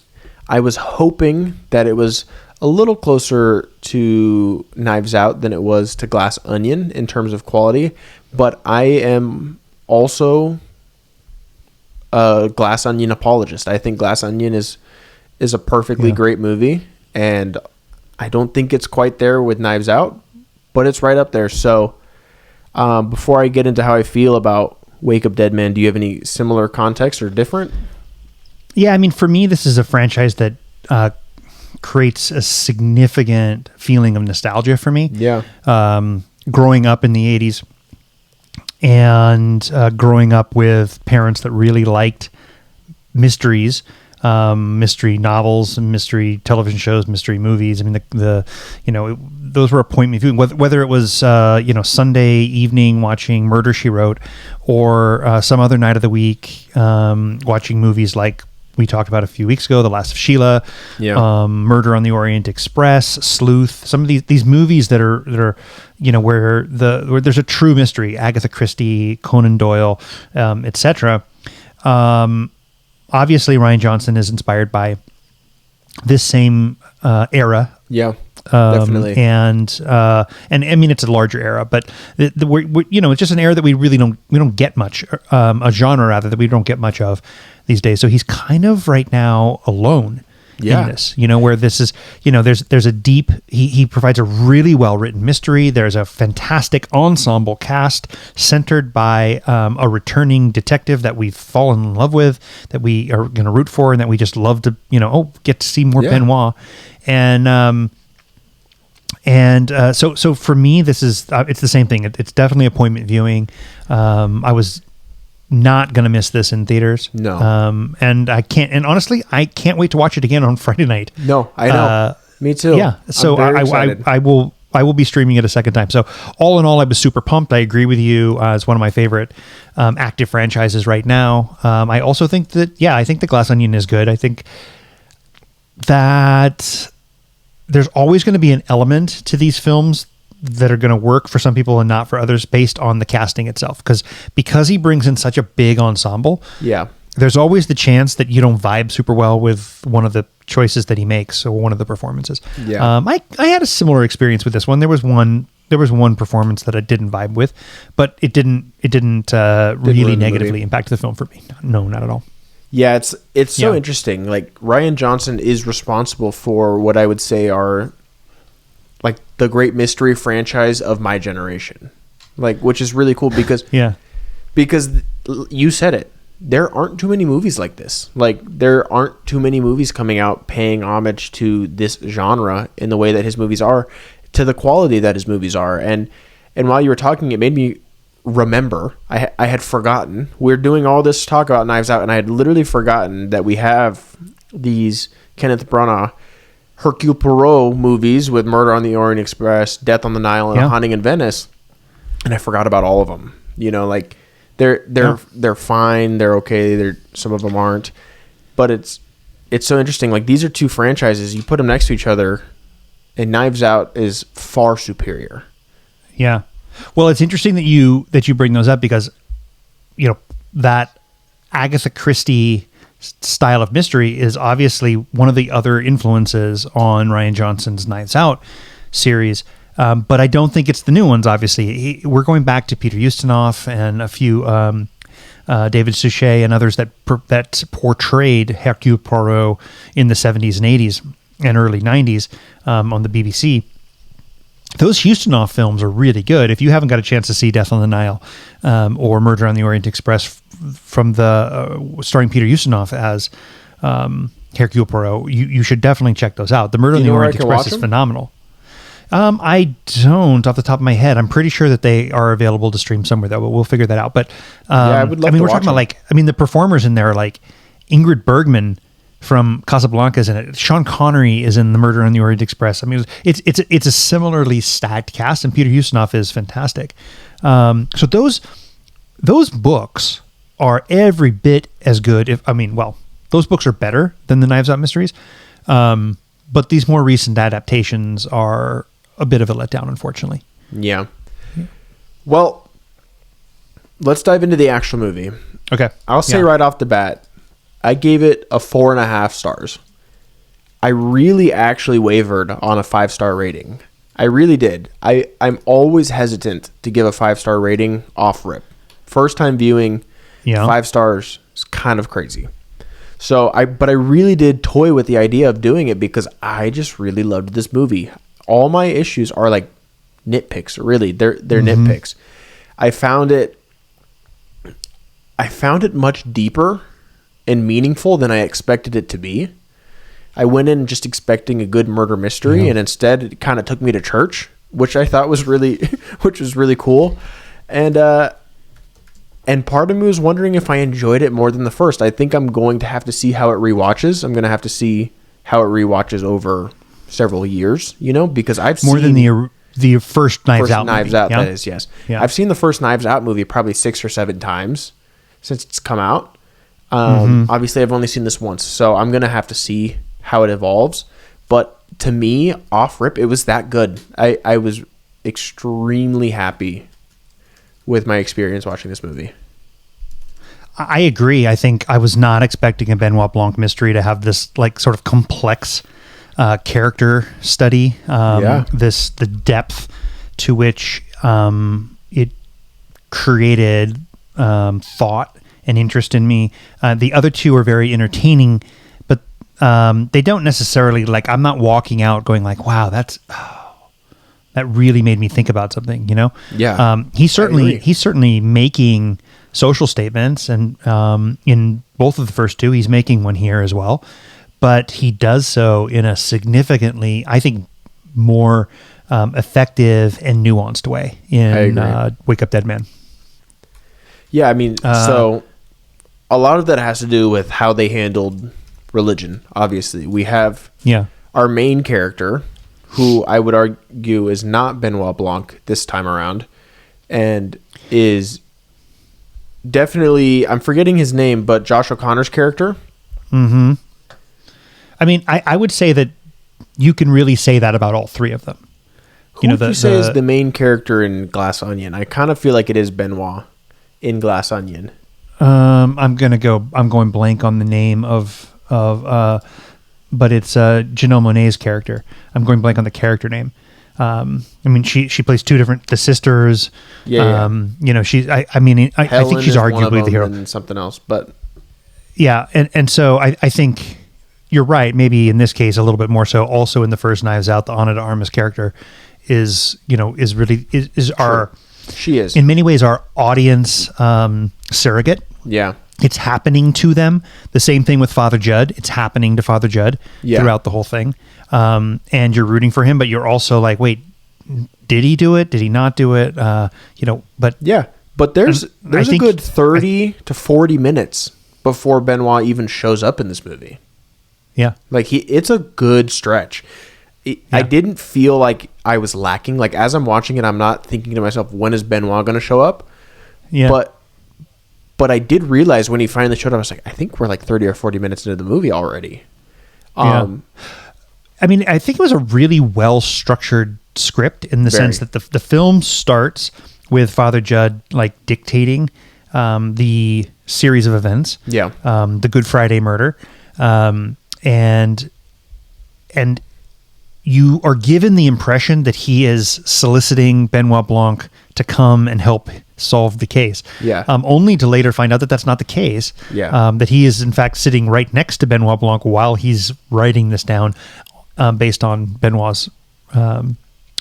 I was hoping that it was a little closer to Knives Out than it was to Glass Onion in terms of quality, but I am also a Glass Onion apologist. I think Glass Onion is a perfectly great movie, and I don't think it's quite there with Knives Out, but it's right up there. So before I get into how I feel about Wake Up Dead Man, do you have any similar context or different? Yeah, I mean, for me, this is a franchise that creates a significant feeling of nostalgia for me. Yeah. Growing up in the 80s and growing up with parents that really liked mysteries, mystery novels, mystery television shows, mystery movies. I mean, those were appointment viewing, whether it was, Sunday evening watching Murder, She Wrote, or some other night of the week watching movies like we talked about a few weeks ago, The Last of Sheila, Murder on the Orient Express, Sleuth, some of these movies that are where there's a true mystery, Agatha Christie, Conan Doyle, etc. Obviously, Rian Johnson is inspired by this same era. Yeah, definitely. And I mean, it's a larger era, but it's just an era that we really don't get much, a genre rather that we don't get much of these days. So he's kind of right now alone in this, where this is, there's a deep, he provides a really well-written mystery. There's a fantastic ensemble cast centered by a returning detective that we've fallen in love with, that we are going to root for, and that we just love to, get to see more Benoit. So for me, this is, it's the same thing. It's definitely appointment viewing. I was not going to miss this in theaters. No. And honestly, I can't wait to watch it again on Friday night. No, I know. Me too. Yeah. So I will be streaming it a second time. So all in all, I was super pumped. I agree with you. It's one of my favorite active franchises right now. I also think that, I think the Glass Onion is good. I think that there's always going to be an element to these films that are going to work for some people and not for others based on the casting itself. Because he brings in such a big ensemble. Yeah. there's always the chance that you don't vibe super well with one of the choices that he makes or one of the performances. Yeah. I had a similar experience with this one. There was one performance that I didn't vibe with, but it didn't really negatively impact the film for me. No, not at all. Yeah, it's so interesting. Like, Rian Johnson is responsible for what I would say are like the great mystery franchise of my generation. Like, which is really cool because because you said it. There aren't too many movies like this. Like, there aren't too many movies coming out paying homage to this genre in the way that his movies are, to the quality that his movies are. And while you were talking, it made me remember. I had forgotten. We're doing all this talk about Knives Out, and I had literally forgotten that we have these Kenneth Branagh, Hercule Poirot movies with Murder on the Orient Express, Death on the Nile, and A Haunting in Venice. And I forgot about all of them. You know, like, they're fine, they're okay, some of them aren't, but it's so interesting. Like, these are two franchises, you put them next to each other, and Knives Out is far superior. Yeah, well, it's interesting that you bring those up because, you know, that Agatha Christie style of mystery is obviously one of the other influences on Rian Johnson's Knives Out series. But I don't think it's the new ones, obviously. We're going back to Peter Ustinov and a few David Suchet and others that portrayed Hercule Poirot in the 70s and 80s and early 90s on the BBC. Those Ustinov films are really good. If you haven't got a chance to see Death on the Nile or Murder on the Orient Express from the starring Peter Ustinov as Hercule Poirot, you should definitely check those out. The Murder on the Orient Express is phenomenal. I don't off the top of my head. I'm pretty sure that they are available to stream somewhere though, but we'll figure that out. But I would love we're talking about the performers in there are like Ingrid Bergman from Casablanca is in it. Sean Connery is in The Murder on the Orient Express. I mean, it's a similarly stacked cast, and Peter Ustinov is fantastic. So those books are every bit as good. Those books are better than the Knives Out mysteries. But these more recent adaptations are a bit of a letdown, unfortunately. Yeah. Well, let's dive into the actual movie. Okay. I'll say right off the bat, I gave it a 4.5 stars. I really actually wavered on a 5-star rating. I really did. I'm always hesitant to give a 5-star rating off rip. First time viewing, 5 stars is kind of crazy. But I really did toy with the idea of doing it because I just really loved this movie. All my issues are like nitpicks, really. They're nitpicks. I found it much deeper and meaningful than I expected it to be. I went in just expecting a good murder mystery, and instead it kind of took me to church, which I thought was really cool. And part of me was wondering if I enjoyed it more than the first. I think I'm going to have to see how it rewatches. I'm going to have to see how it rewatches over several years, because I've more seen than the first Knives Out movie. That is, yes. Yeah. I've seen the first Knives Out movie probably 6 or 7 times since it's come out. Obviously, I've only seen this once, so I'm going to have to see how it evolves. But to me, off rip, it was that good. I was extremely happy with my experience watching this movie. I agree. I think I was not expecting a Benoit Blanc mystery to have this like sort of complex character study. The depth to which it created thought and interest in me. The other two are very entertaining, but they don't necessarily I'm not walking out going like, wow, that really made me think about something, Yeah. He's certainly making social statements, and in both of the first two, he's making one here as well, but he does so in a significantly, I think, more effective and nuanced way in Wake Up Dead Man. Yeah, I mean, so a lot of that has to do with how they handled religion. Obviously, we have our main character, who I would argue is not Benoit Blanc this time around, and is definitely, I'm forgetting his name, but Josh O'Connor's character. Mm-hmm. I mean, I would say that you can really say that about all three of them. Who would you say is the main character in Glass Onion? I kind of feel like it is Benoit in Glass Onion. I'm going blank on the name of but it's Janelle Monáe's character. I'm going blank on the character name. I mean, she plays the sisters. Yeah. You know, I think she's arguably the hero. And something else, but yeah, and so I think you're right. Maybe in this case, a little bit more so. Also, in the first Knives Out, the Ana de Armas character is our. She is in many ways our audience surrogate. Yeah. It's happening to them. The same thing with Father Judd. It's happening to Father Judd throughout the whole thing. And you're rooting for him, but you're also like, wait, did he do it? Did he not do it? But yeah, but there's a good 30 to 40 minutes before Benoit even shows up in this movie. Yeah. Like it's a good stretch. I didn't feel like I was lacking. Like as I'm watching it, I'm not thinking to myself, when is Benoit going to show up? Yeah. But I did realize when he finally showed up, I was like, I think we're like 30 or 40 minutes into the movie already. I mean, I think it was a really well-structured script in the sense that the film starts with Father Judd like dictating the series of events. Yeah. The Good Friday murder. And you are given the impression that he is soliciting Benoit Blanc to come and help solve the case. Yeah. Only to later find out that that's not the case. Yeah. That he is in fact sitting right next to Benoit Blanc while he's writing this down, based on Benoit's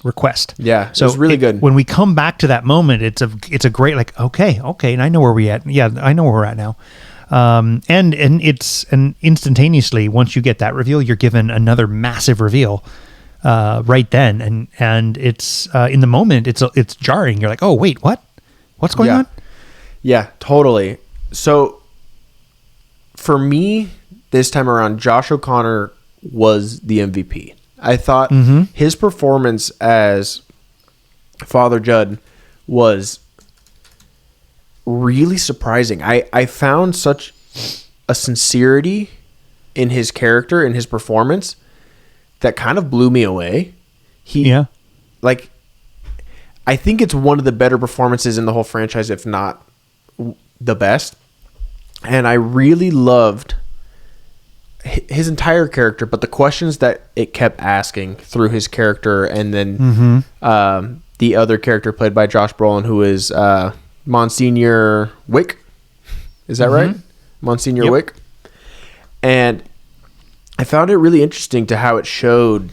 request. Yeah. So it's really good. When we come back to that moment, it's a great like okay, and I know where we're at. Yeah, I know where we're at now. And instantaneously once you get that reveal, you're given another massive reveal. Right then, and it's in the moment it's jarring. You're like, oh wait, what's going on? Yeah, totally. So for me this time around, Josh O'Connor was the MVP. I thought his performance as Father Judd was really surprising. I found such a sincerity in his character, in his performance, that kind of blew me away. Like, I think it's one of the better performances in the whole franchise, if not the best. And I really loved his entire character, but the questions that it kept asking through his character, and then the other character played by Josh Brolin, who is Monsignor Wick. Is that right? Monsignor Wick. And I found it really interesting to how it showed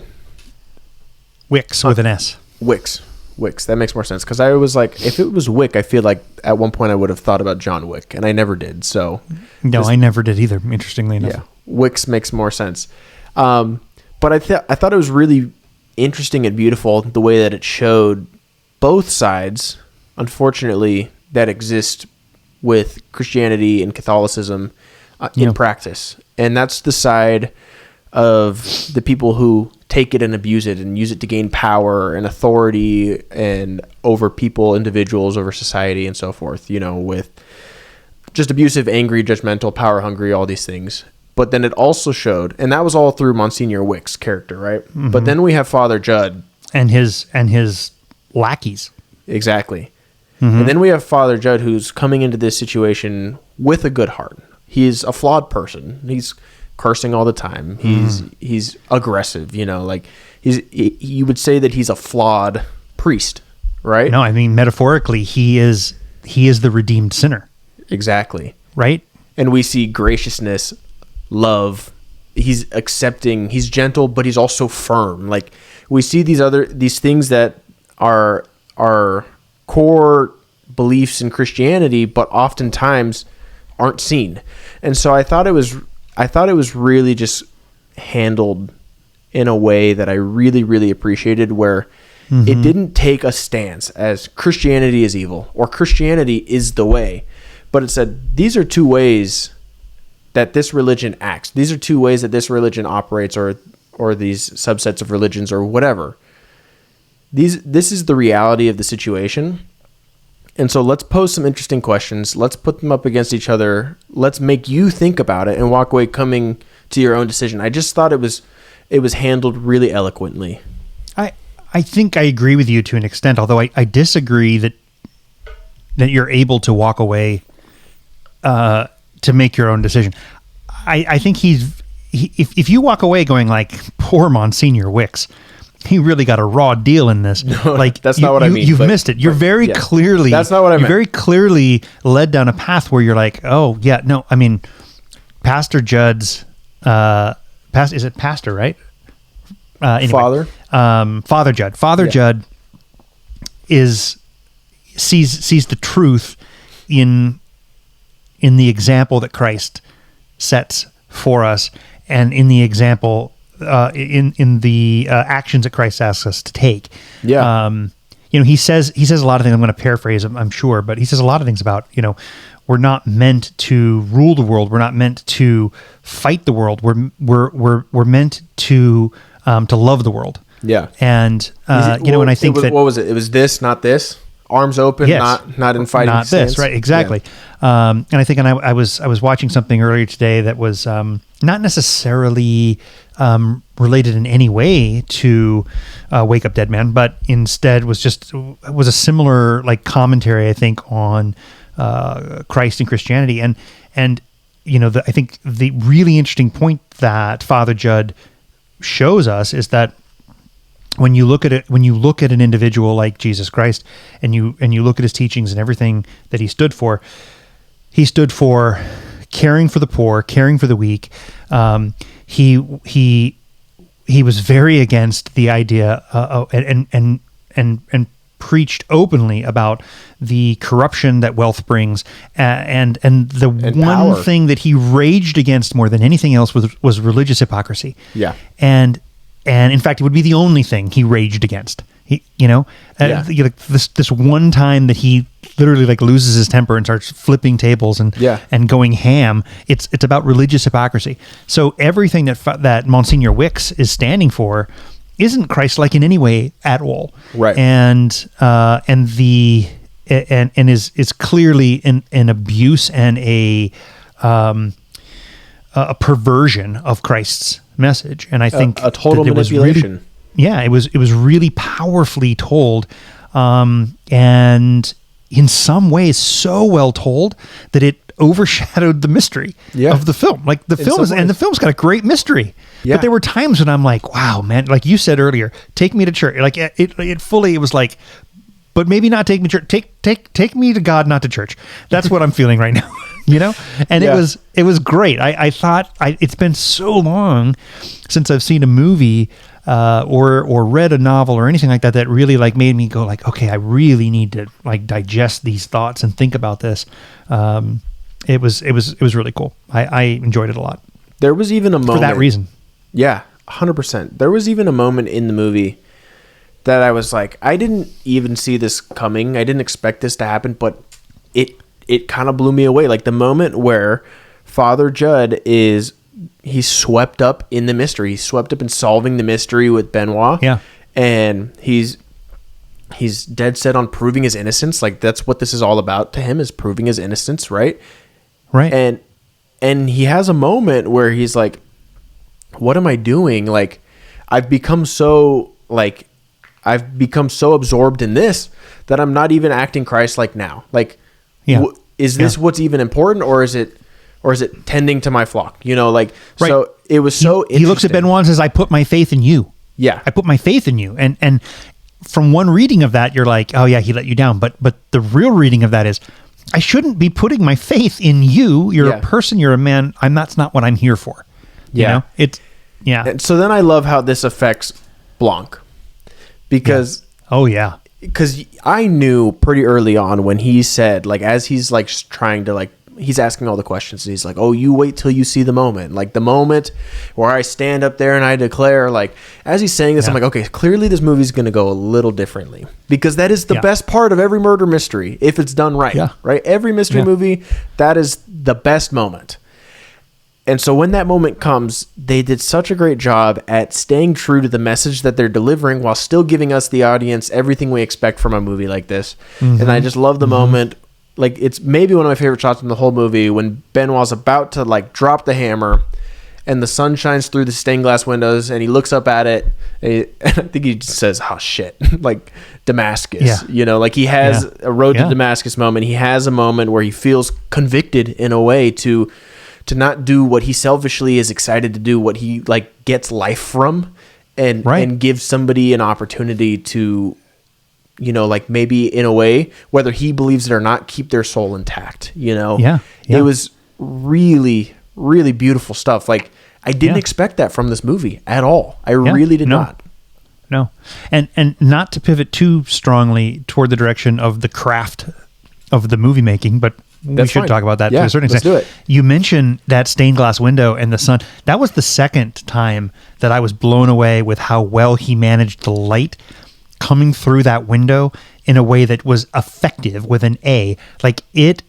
Wicks with an S. Wicks. That makes more sense, because I was like, if it was Wick, I feel like at one point I would have thought about John Wick, and I never did. So no, I never did either. Interestingly enough, yeah, Wicks makes more sense. But I thought it was really interesting and beautiful the way that it showed both sides, unfortunately, that exist with Christianity and Catholicism in practice, and that's the side of the people who take it and abuse it and use it to gain power and authority and over people, individuals, over society, and so forth, with just abusive, angry, judgmental, power hungry, all these things. But then it also showed, and that was all through Monsignor Wick's character, right? But then we have Father Judd and his lackeys. Exactly. And then we have Father Judd, who's coming into this situation with a good heart. He's a flawed person. He's cursing all the time. He's aggressive, like you would say that he's a flawed priest, right? No, I mean, metaphorically, he is the redeemed sinner. Exactly. Right? And we see graciousness, love. He's accepting, he's gentle, but he's also firm. Like, we see these things that are core beliefs in Christianity, but oftentimes aren't seen. And so I thought it was really just handled in a way that I really, really appreciated, where it didn't take a stance as Christianity is evil or Christianity is the way, but it said, these are two ways that this religion acts. These are two ways that this religion operates, or these subsets of religions, or whatever. This is the reality of the situation. And so let's pose some interesting questions. Let's put them up against each other. Let's make you think about it and walk away coming to your own decision. I just thought it was handled really eloquently. I think I agree with you to an extent, although I disagree that you're able to walk away to make your own decision. I think if you walk away going like, poor Monsignor Wicks, he really got a raw deal in this. No, like that's not what I mean. You've missed it. You're very clearly. That's not what I meant. You're very clearly led down a path where you're like, oh yeah, no. I mean, Pastor Judd's. Is it pastor, right? Anyway, Father. Father Judd. Father Judd sees the truth in the example that Christ sets for us, and in the example in the actions that Christ asks us to take. Yeah. He says a lot of things. I'm going to paraphrase him, I'm sure, but he says a lot of things about, we're not meant to rule the world. We're not meant to fight the world. We're meant to love the world. Yeah. And and I think what was it? It was this, not this. Arms open, yes, not in fighting not stance. this, right? Exactly. Yeah. And I think, I was watching something earlier today that was not necessarily related in any way to Wake Up Dead Man, but instead was a similar like commentary, I think, on Christ and Christianity, and I think the really interesting point that Father Judd shows us is that when you look at an individual like Jesus Christ, and you look at his teachings and everything that he stood for caring for the poor, caring for the weak. He was very against the idea and preached openly about the corruption that wealth brings, and the one power. thing that he raged against more than anything else was religious hypocrisy. Yeah. And in fact, it would be the only thing he raged against. This one time that he literally like loses his temper and starts flipping tables and going ham. It's about religious hypocrisy. So everything that Monsignor Wicks is standing for isn't Christ-like in any way at all. Right. And is clearly an abuse and a perversion of Christ's message. And I think a total manipulation. It was really powerfully told, and in some ways so well told that it overshadowed the mystery of the film. Like the film's got a great mystery. Yeah. But there were times when I'm like, wow, man, like you said earlier, take me to church. Like it was like, but maybe not take me to church. Take me to God, not to church. That's what I'm feeling right now. And it was great. I thought it's been so long since I've seen a movie or read a novel or anything like that really like made me go like, okay, I really need to like digest these thoughts and think about this. It was really cool. I enjoyed it a lot. There was even a moment for that reason. Yeah, 100%. There was even a moment in the movie that I was like, I didn't even see this coming. I didn't expect this to happen, but it kind of blew me away. Like the moment where Father Judd he's swept up in the mystery. He's swept up in solving the mystery with Benoit. Yeah. And he's dead set on proving his innocence. Like that's what this is all about to him, is proving his innocence, right? Right. And he has a moment where he's like, what am I doing? Like I've become so absorbed in this that I'm not even acting Christ-like now. Like, is this what's even important, or is it tending to my flock? Right. So it was so interesting. He looks at Benoit and says, I put my faith in you. Yeah. I put my faith in you. And from one reading of that, you're like, oh yeah, he let you down. But the real reading of that is, I shouldn't be putting my faith in you. You're a person, you're a man. That's not what I'm here for. And so then I love how this affects Blanc, because because I knew pretty early on when he said, like, as he's like trying to like, he's asking all the questions and he's like, oh, you wait till you see the moment, like the moment where I stand up there and I declare, like, as he's saying this, I'm like, okay, clearly this movie's going to go a little differently, because that is the best part of every murder mystery. If it's done right, right. Every mystery movie, that is the best moment. And so when that moment comes, they did such a great job at staying true to the message that they're delivering while still giving us, the audience, everything we expect from a movie like this. Mm-hmm. And I just love the moment. Like, it's maybe one of my favorite shots in the whole movie when Benoit's about to like drop the hammer and the sun shines through the stained glass windows, and he looks up at it, and I think he just says, "Oh shit!" Like Damascus, like he has a road to Damascus moment. He has a moment where he feels convicted in a way to not do what he selfishly is excited to do, what he like gets life from, and give somebody an opportunity to, like maybe in a way, whether he believes it or not, keep their soul intact. It was really, really beautiful stuff. Like I didn't expect that from this movie at all. I really did not. No. And not to pivot too strongly toward the direction of the craft of the movie making, but we should talk about that to a certain extent. Let's do it. You mentioned that stained glass window and the sun. That was the second time that I was blown away with how well he managed the light coming through that window in a way that was effective with an A. Like it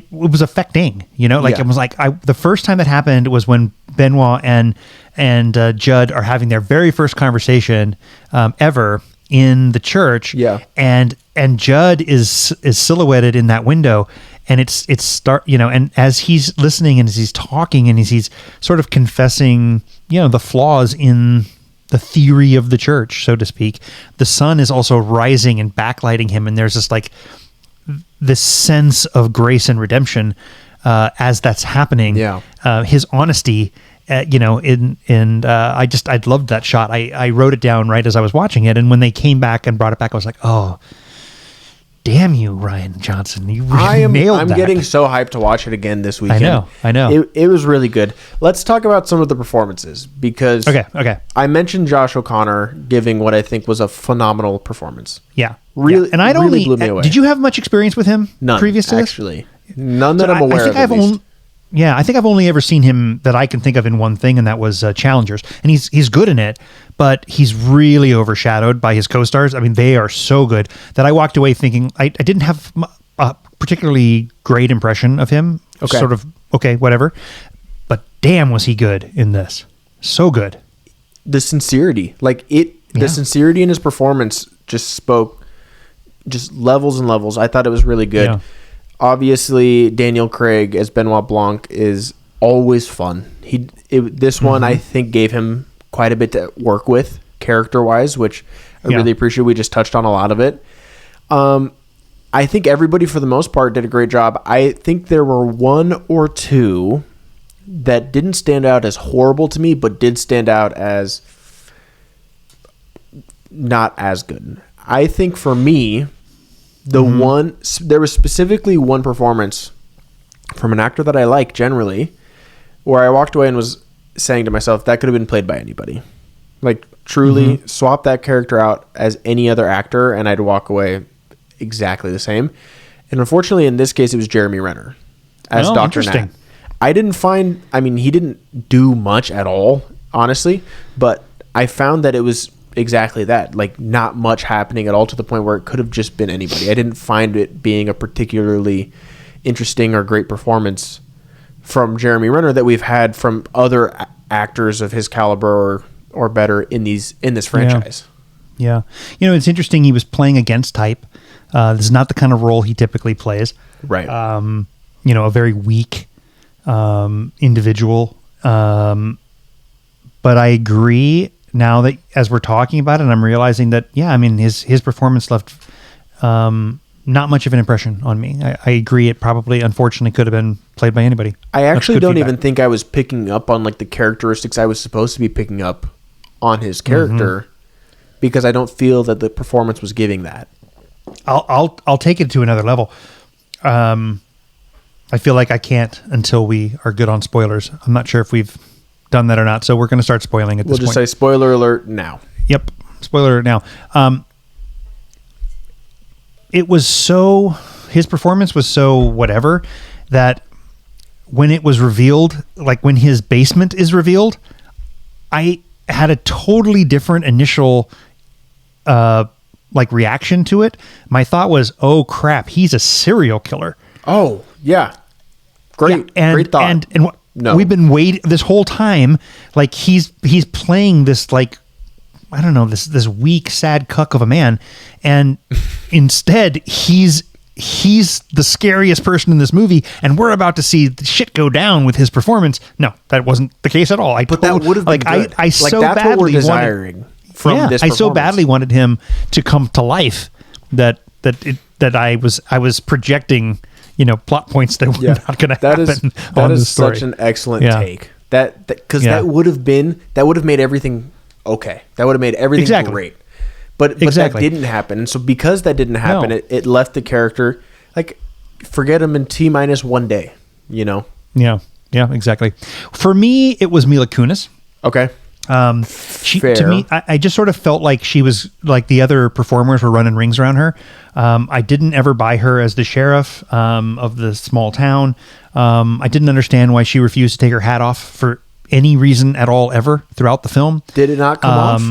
was affecting, it was like the first time that happened was when Benoit and Judd are having their very first conversation ever in the church. Yeah. And Judd is silhouetted in that window, and and as he's listening and as he's talking and as he's sort of confessing, the flaws in the theory of the church, so to speak, the sun is also rising and backlighting him. And there's this sense of grace and redemption as that's happening. Yeah. His honesty, I loved that shot. I wrote it down right as I was watching it. And when they came back and brought it back, I was like, oh, damn you, Rian Johnson. You really nailed that. I'm getting so hyped to watch it again this weekend. I know. It was really good. Let's talk about some of the performances, because okay. I mentioned Josh O'Connor giving what I think was a phenomenal performance. Yeah. Really, and I'd really blew me away. Did you have much experience with him? None, previous to this? Actually. None that I'm aware of, at least. I think I've only ever seen him that I can think of in one thing, and that was Challengers. And he's good in it, but he's really overshadowed by his co-stars. I mean, they are so good that I walked away thinking I didn't have a particularly great impression of him. Okay. Sort of, okay, whatever. But damn, was he good in this. So good. The sincerity. The sincerity in his performance just spoke just levels and levels. I thought it was really good. Yeah. Obviously, Daniel Craig as Benoit Blanc is always fun. This one, I think, gave him quite a bit to work with character-wise, which I really appreciate. We just touched on a lot of it. I think everybody, for the most part, did a great job. I think there were one or two that didn't stand out as horrible to me, but did stand out as not as good. I think for me, there was specifically one performance from an actor that I like generally, where I walked away and was saying to myself, that could have been played by anybody. Like, truly swap that character out as any other actor, and I'd walk away exactly the same. And unfortunately, in this case, it was Jeremy Renner as Dr. Nat. I didn't find, he didn't do much at all, honestly, but I found that it was exactly that, like not much happening at all, to the point where it could have just been anybody. I didn't find it being a particularly interesting or great performance from Jeremy Renner that we've had from other actors of his caliber or better in this franchise. Yeah. It's interesting. He was playing against type. This is not the kind of role he typically plays. Right. A very weak individual. But I agree now that as we're talking about it, I'm realizing that, his performance left not much of an impression on me. I agree. It probably, unfortunately, could have been played by anybody. I actually don't even think I was picking up on like the characteristics I was supposed to be picking up on his character, because I don't feel that the performance was giving that. I'll take it to another level. I feel like I can't until we are good on spoilers. I'm not sure if we've done that or not, so we're going to start spoiling at this point. We'll just say spoiler alert now. Yep, spoiler alert now. His performance was so whatever that when it was revealed, like when his basement is revealed, I had a totally different initial reaction to it. My thought was, oh crap, he's a serial killer. Oh, yeah. Great thought. And no. We've been waiting this whole time, like he's playing this, like, I don't know, this weak, sad cuck of a man, and instead he's he's the scariest person in this movie, and we're about to see the shit go down with his performance. No, that wasn't the case at all. But that would have been good. I so that's badly what we're desiring from this I performance. so badly wanted him to come to life that I was projecting, plot points that were not going to happen. That is such an excellent take. Because that would have made everything okay. That would have made everything great. But that didn't happen. And so because that didn't happen, it left the character like, forget him in T-1 day, Yeah, exactly. For me, it was Mila Kunis. Okay. To me, I just sort of felt like she was like the other performers were running rings around her. I didn't ever buy her as the sheriff of the small town. I didn't understand why she refused to take her hat off for any reason at all ever throughout the film. Did it not come off?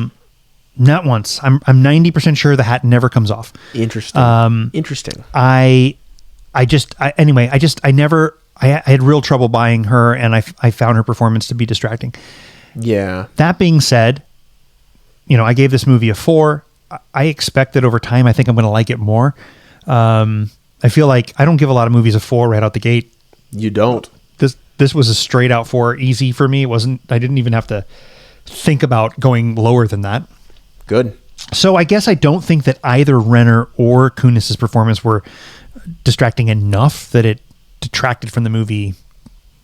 Not once. I'm 90% sure the hat never comes off. Interesting. Interesting. I had real trouble buying her, and I found her performance to be distracting. Yeah. That being said, I gave this movie a 4. I expect that over time, I think I'm going to like it more. I feel like I don't give a lot of movies a 4 right out the gate. You don't. This was a straight out 4, easy for me. I didn't even have to think about going lower than that. Good. So I guess I don't think that either Renner or Kunis's performance were distracting enough that it detracted from the movie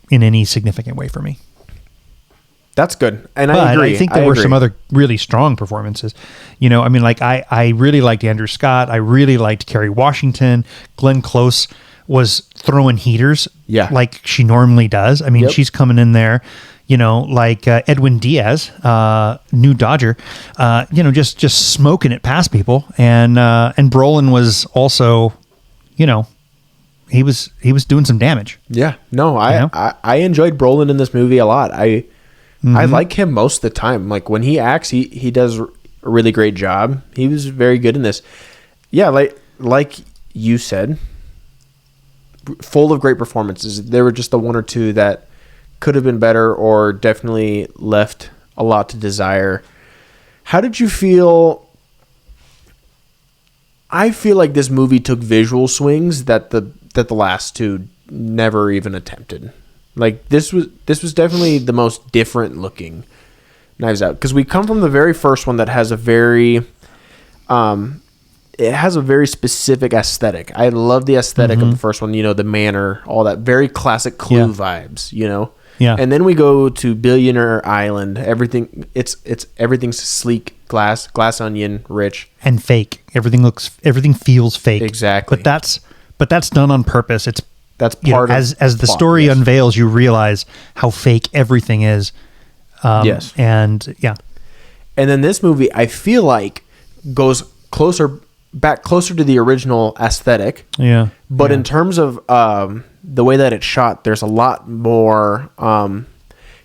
in any significant way for me. That's good. And I agree. I think there were some other really strong performances. I really liked Andrew Scott. I really liked Kerry Washington. Glenn Close was throwing heaters like she normally does. I mean, she's coming in there, like Edwin Diaz, new Dodger, just smoking it past people. And Brolin was also, he was doing some damage. Yeah. No, I enjoyed Brolin in this movie a lot. I like him most of the time. Like when he acts, he does a really great job. He was very good in this. Yeah, like you said, full of great performances. There were just the one or two that could have been better or definitely left a lot to desire. How did you feel? I feel like this movie took visual swings that the last two never even attempted. Like this was definitely the most different looking Knives Out, because we come from the very first one that has a very specific aesthetic. I love the aesthetic of the first one, the manor, all that very classic Clue vibes, Yeah. And then we go to Billionaire Island. Everything's sleek, glass onion, rich and fake. Everything feels fake. Exactly. But that's done on purpose. That's part of as the story unveils, you realize how fake everything is. Yes. And yeah. And then this movie, I feel like, goes closer to the original aesthetic. Yeah. But in terms of the way that it's shot, there's a lot more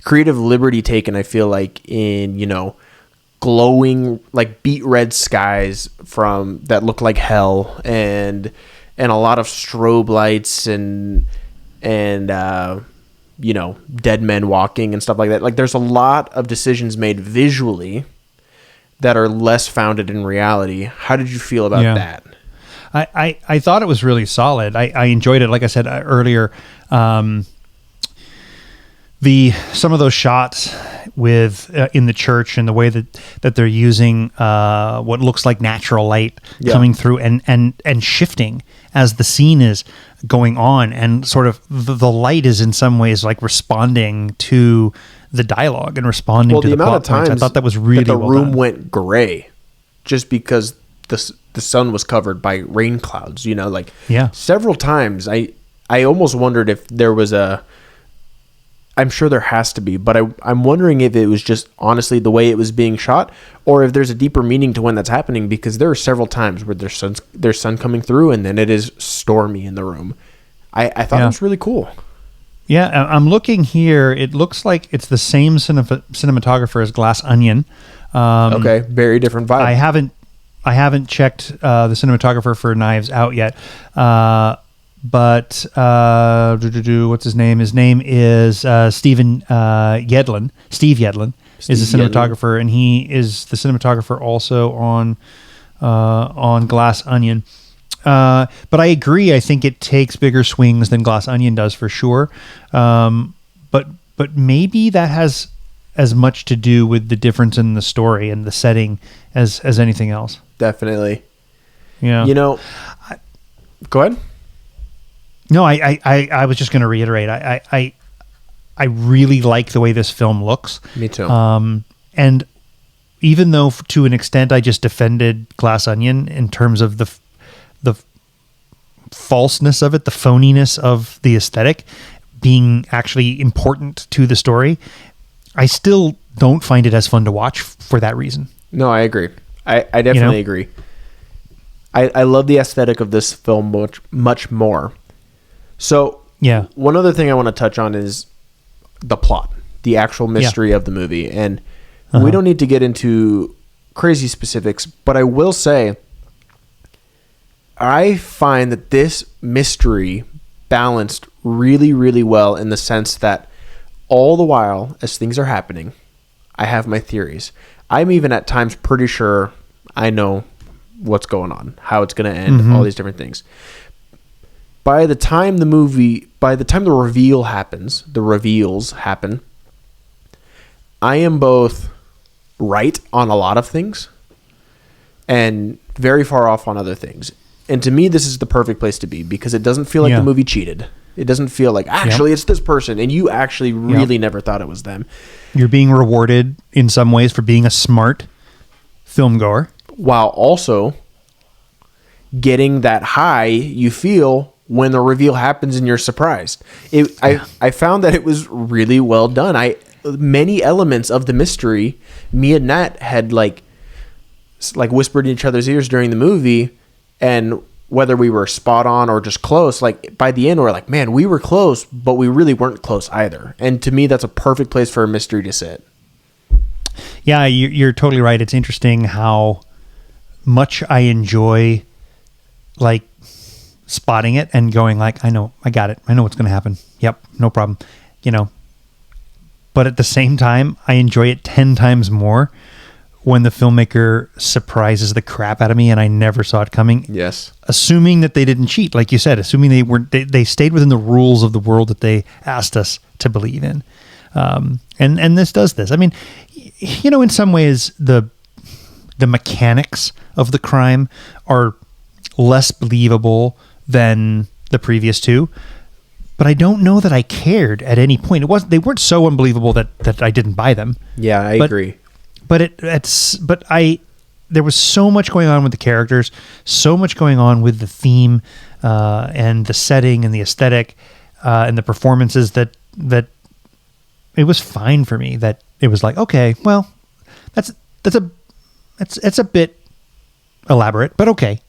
creative liberty taken, I feel like, in, glowing, like beet red skies that look like hell, and a lot of strobe lights and dead men walking and stuff like that. Like there's a lot of decisions made visually that are less founded in reality. How did you feel about that? I thought it was really solid. I enjoyed it. Like I said earlier, some of those shots with in the church and the way that they're using what looks like natural light coming through and shifting as the scene is going on, and sort of the light is in some ways like responding to the dialogue and responding to the plot points. I thought that was really the well room done. Went gray just because the sun was covered by rain clouds. Several times I almost wondered if there was I'm sure there has to be, but I'm wondering if it was just honestly the way it was being shot, or if there's a deeper meaning to when that's happening, because there are several times where there's sun coming through and then it is stormy in the room. I thought it was really cool. Yeah, I'm looking here. It looks like it's the same cinematographer as Glass Onion. Okay, very different vibe. I haven't checked the cinematographer for Knives Out yet. But what's his name? His name is Steve Yedlin. Steve Yedlin is the cinematographer, and he is the cinematographer also on Glass Onion. But I agree. I think it takes bigger swings than Glass Onion does for sure. But maybe that has as much to do with the difference in the story and the setting as anything else. Definitely. Yeah. Go ahead. No, I was just going to reiterate. I really like the way this film looks. Me too. And even though to an extent I just defended Glass Onion in terms of the falseness of it, the phoniness of the aesthetic being actually important to the story, I still don't find it as fun to watch for that reason. No, I agree. I definitely agree. I love the aesthetic of this film much, much more. So yeah, one other thing I want to touch on is the plot, the actual mystery of the movie. And we don't need to get into crazy specifics, but I will say I find that this mystery balanced really, really well in the sense that all the while as things are happening, I have my theories. I'm even at times pretty sure I know what's going on, how it's going to end, all these different things. By the time the reveals happen, I am both right on a lot of things and very far off on other things. And to me, this is the perfect place to be because it doesn't feel like the movie cheated. It doesn't feel like, actually, it's this person, and you actually really never thought it was them. You're being rewarded in some ways for being a smart film goer. While also getting that high you feel when the reveal happens and you're surprised. I found that it was really well done. Many elements of the mystery, me and Nat had like whispered in each other's ears during the movie, and whether we were spot on or just close, like by the end we're like, man, we were close, but we really weren't close either. And to me, that's a perfect place for a mystery to sit. Yeah, you're totally right. It's interesting how much I enjoy like spotting it and going like, I got it. I know what's going to happen. Yep, no problem. But at the same time, I enjoy it 10 times more when the filmmaker surprises the crap out of me and I never saw it coming. Yes. Assuming that they didn't cheat, like you said, assuming they stayed within the rules of the world that they asked us to believe in. And this does this. I mean, in some ways the mechanics of the crime are less believable than the previous two, but I don't know that I cared at any point. They weren't so unbelievable that I didn't buy them. Yeah, I agree. But there was so much going on with the characters, so much going on with the theme, and the setting and the aesthetic, and the performances that it was fine for me. That it was like, okay, well, that's a bit elaborate, but okay.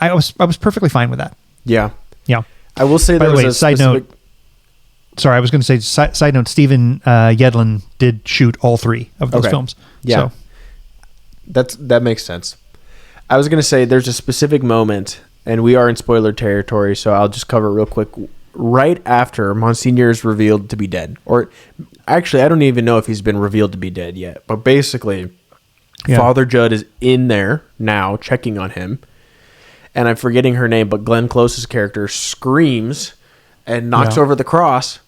I was perfectly fine with that. Yeah. Yeah. I will say there was a side note. Sorry, I was going to say side note. Steven Yedlin did shoot all 3 of those films. Yeah, so. That makes sense. I was going to say there's a specific moment, and we are in spoiler territory, so I'll just cover it real quick. Right after Monsignor is revealed to be dead, or actually, I don't even know if he's been revealed to be dead yet. But basically, Father Judd is in there now, checking on him. And I'm forgetting her name, but Glenn Close's character screams and knocks over the cross.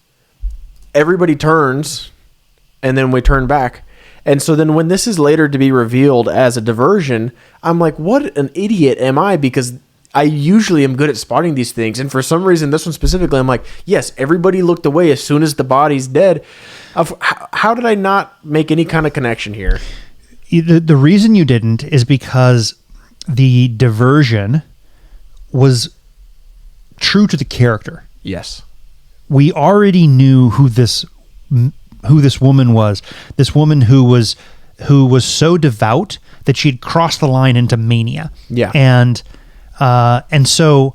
Everybody turns, and then we turn back. And so then when this is later to be revealed as a diversion, I'm like, what an idiot am I? Because I usually am good at spotting these things. And for some reason, this one specifically, I'm like, yes, everybody looked away as soon as the body's dead. How did I not make any kind of connection here? The reason you didn't is because the diversion was true to the character. Yes. We already knew who this woman was. This woman who was so devout that she'd crossed the line into mania. Yeah. And so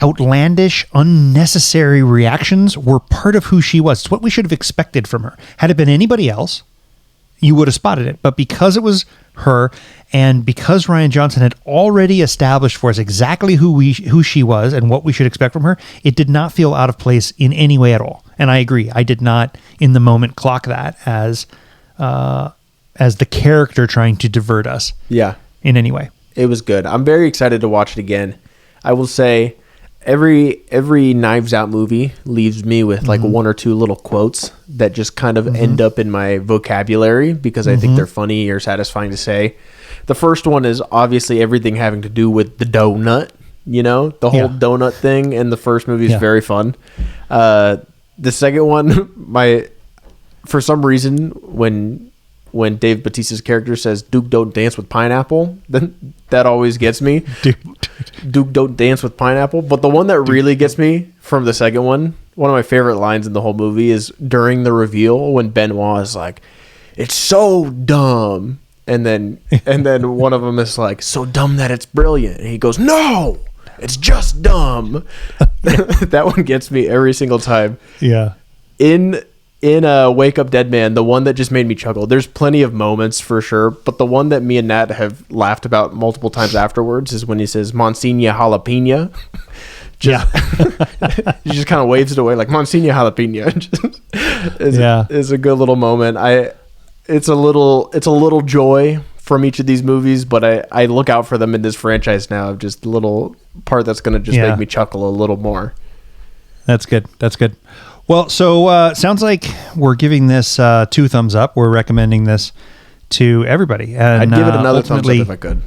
outlandish, unnecessary reactions were part of who she was. It's what we should have expected from her. Had it been anybody else, you would have spotted it. But because it was her, and because Rian Johnson had already established for us exactly who she was and what we should expect from her, it did not feel out of place in any way at all. And I agree. I did not, in the moment, clock that as the character trying to divert us. Yeah. In any way. It was good. I'm very excited to watch it again. I will say every Knives Out movie leaves me with like one or two little quotes that just kind of end up in my vocabulary because I think they're funny or satisfying to say. The first one is obviously everything having to do with the donut, you know, the whole donut thing in the first movie is very fun. The second one, for some reason, when Dave Bautista's character says Duke don't dance with pineapple, then that always gets me. Duke don't dance with pineapple. But the one that really gets me from the second one of my favorite lines in the whole movie is during the reveal when Benoit is like, "It's so dumb." And then one of them is like, "So dumb that it's brilliant." And he goes, "No, it's just dumb." That one gets me every single time. Yeah. In Wake Up Dead Man, the one that just made me chuckle. There's plenty of moments for sure, but the one that me and Nat have laughed about multiple times afterwards is when he says Monsignor Jalapeno. He just kind of waves it away like Monsignor Jalapeno. Is a good little moment. It's a little joy from each of these movies, but I look out for them in this franchise now. Just a little part that's going to just make me chuckle a little more. That's good. Well, so sounds like we're giving this 2 thumbs up. We're recommending this to everybody. And I'd give it another thumbs up if I could.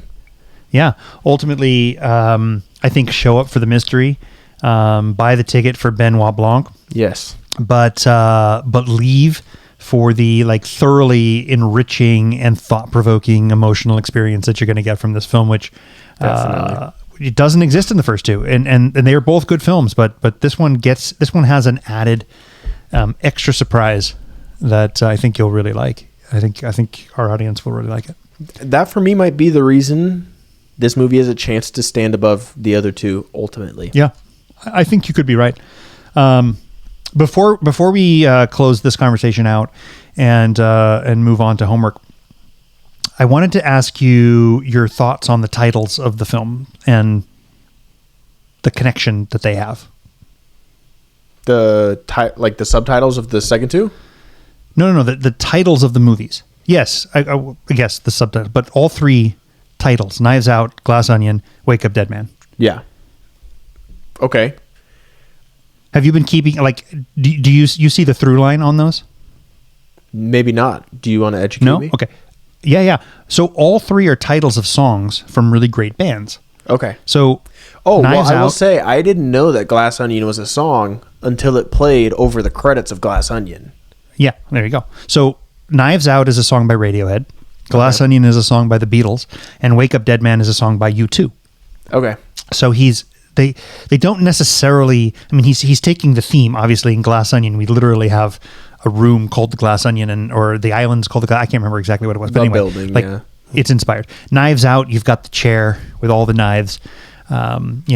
Yeah. Ultimately, I think show up for the mystery. Buy the ticket for Benoit Blanc. Yes. But leave for the like thoroughly enriching and thought-provoking emotional experience that you're going to get from this film, which it doesn't exist in the first two, and they are both good films, but this one has an added extra surprise that I think you'll really like. I think our audience will really like it. That for me might be the reason this movie has a chance to stand above the other two ultimately. Yeah, I think you could be right. Before we close this conversation out and move on to homework, I wanted to ask you your thoughts on the titles of the film and the connection that they have. Like the subtitles of the second two? No. The titles of the movies. Yes, I guess the subtitles, but all 3 titles: Knives Out, Glass Onion, Wake Up Dead Man. Yeah. Okay. Have you been keeping, like, do you see the through line on those? Maybe not. Do you want to educate me? Okay. Yeah. So all 3 are titles of songs from really great bands. Okay. So, I will say I didn't know that Glass Onion was a song until it played over the credits of Glass Onion. Yeah, there you go. So Knives Out is a song by Radiohead. Glass Onion is a song by the Beatles, and Wake Up Dead Man is a song by U2. Okay. So they don't necessarily, I mean, he's taking the theme, obviously, in Glass Onion. We literally have a room called the Glass Onion, or the island's called the Glass. I can't remember exactly what it was, but anyway, building, it's inspired. Knives Out, you've got the chair with all the knives. Knives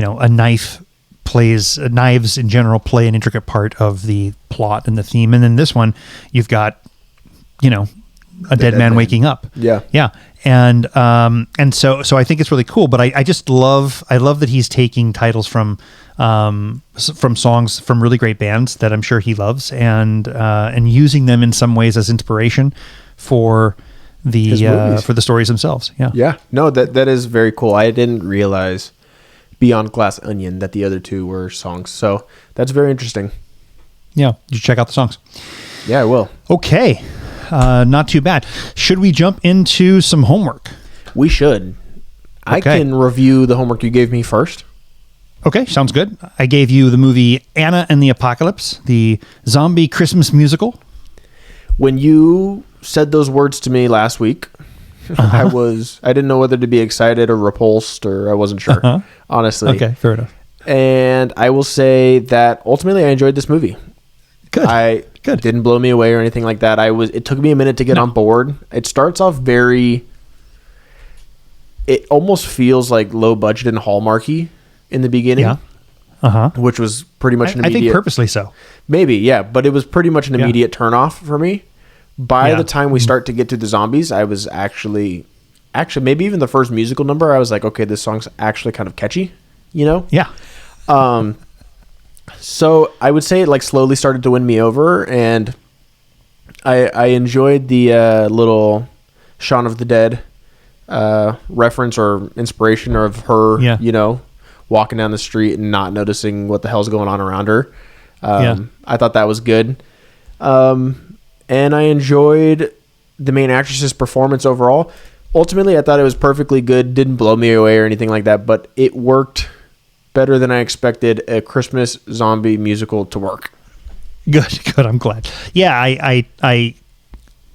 in general play an intricate part of the plot and the theme. And then this one, you've got, a dead man waking up. Yeah. Yeah. And so I think it's really cool, but I just love that he's taking titles from songs from really great bands that I'm sure he loves and using them in some ways as inspiration for the stories themselves. Yeah. Yeah. No, that is very cool. I didn't realize beyond Glass Onion that the other 2 were songs. So that's very interesting. Yeah. You check out the songs. Yeah, I will. Okay. Not too bad. Should we jump into some homework? We should. Okay. I can review the homework you gave me first. Okay, sounds good. I gave you the movie Anna and the Apocalypse, the zombie Christmas musical. When you said those words to me last week, I didn't know whether to be excited or repulsed, or I wasn't sure, honestly. Okay, fair enough. And I will say that ultimately I enjoyed this movie. Good. Good. Didn't blow me away or anything like that. It took me a minute to get on board. It starts off it almost feels like low budget and Hallmarky in the beginning. Yeah. Which was pretty much an immediate... I think purposely so. Maybe, yeah. But it was pretty much an immediate turnoff for me. By the time we start to get to the zombies, I was actually maybe even the first musical number, I was like, okay, this song's actually kind of catchy, Yeah. So I would say it like slowly started to win me over, and I enjoyed the little Shaun of the Dead reference or inspiration of her, walking down the street and not noticing what the hell's going on around her. I thought that was good. And I enjoyed the main actress's performance overall. Ultimately, I thought it was perfectly good. Didn't blow me away or anything like that, but it worked better than I expected a Christmas zombie musical to work. Good. I'm glad. Yeah, I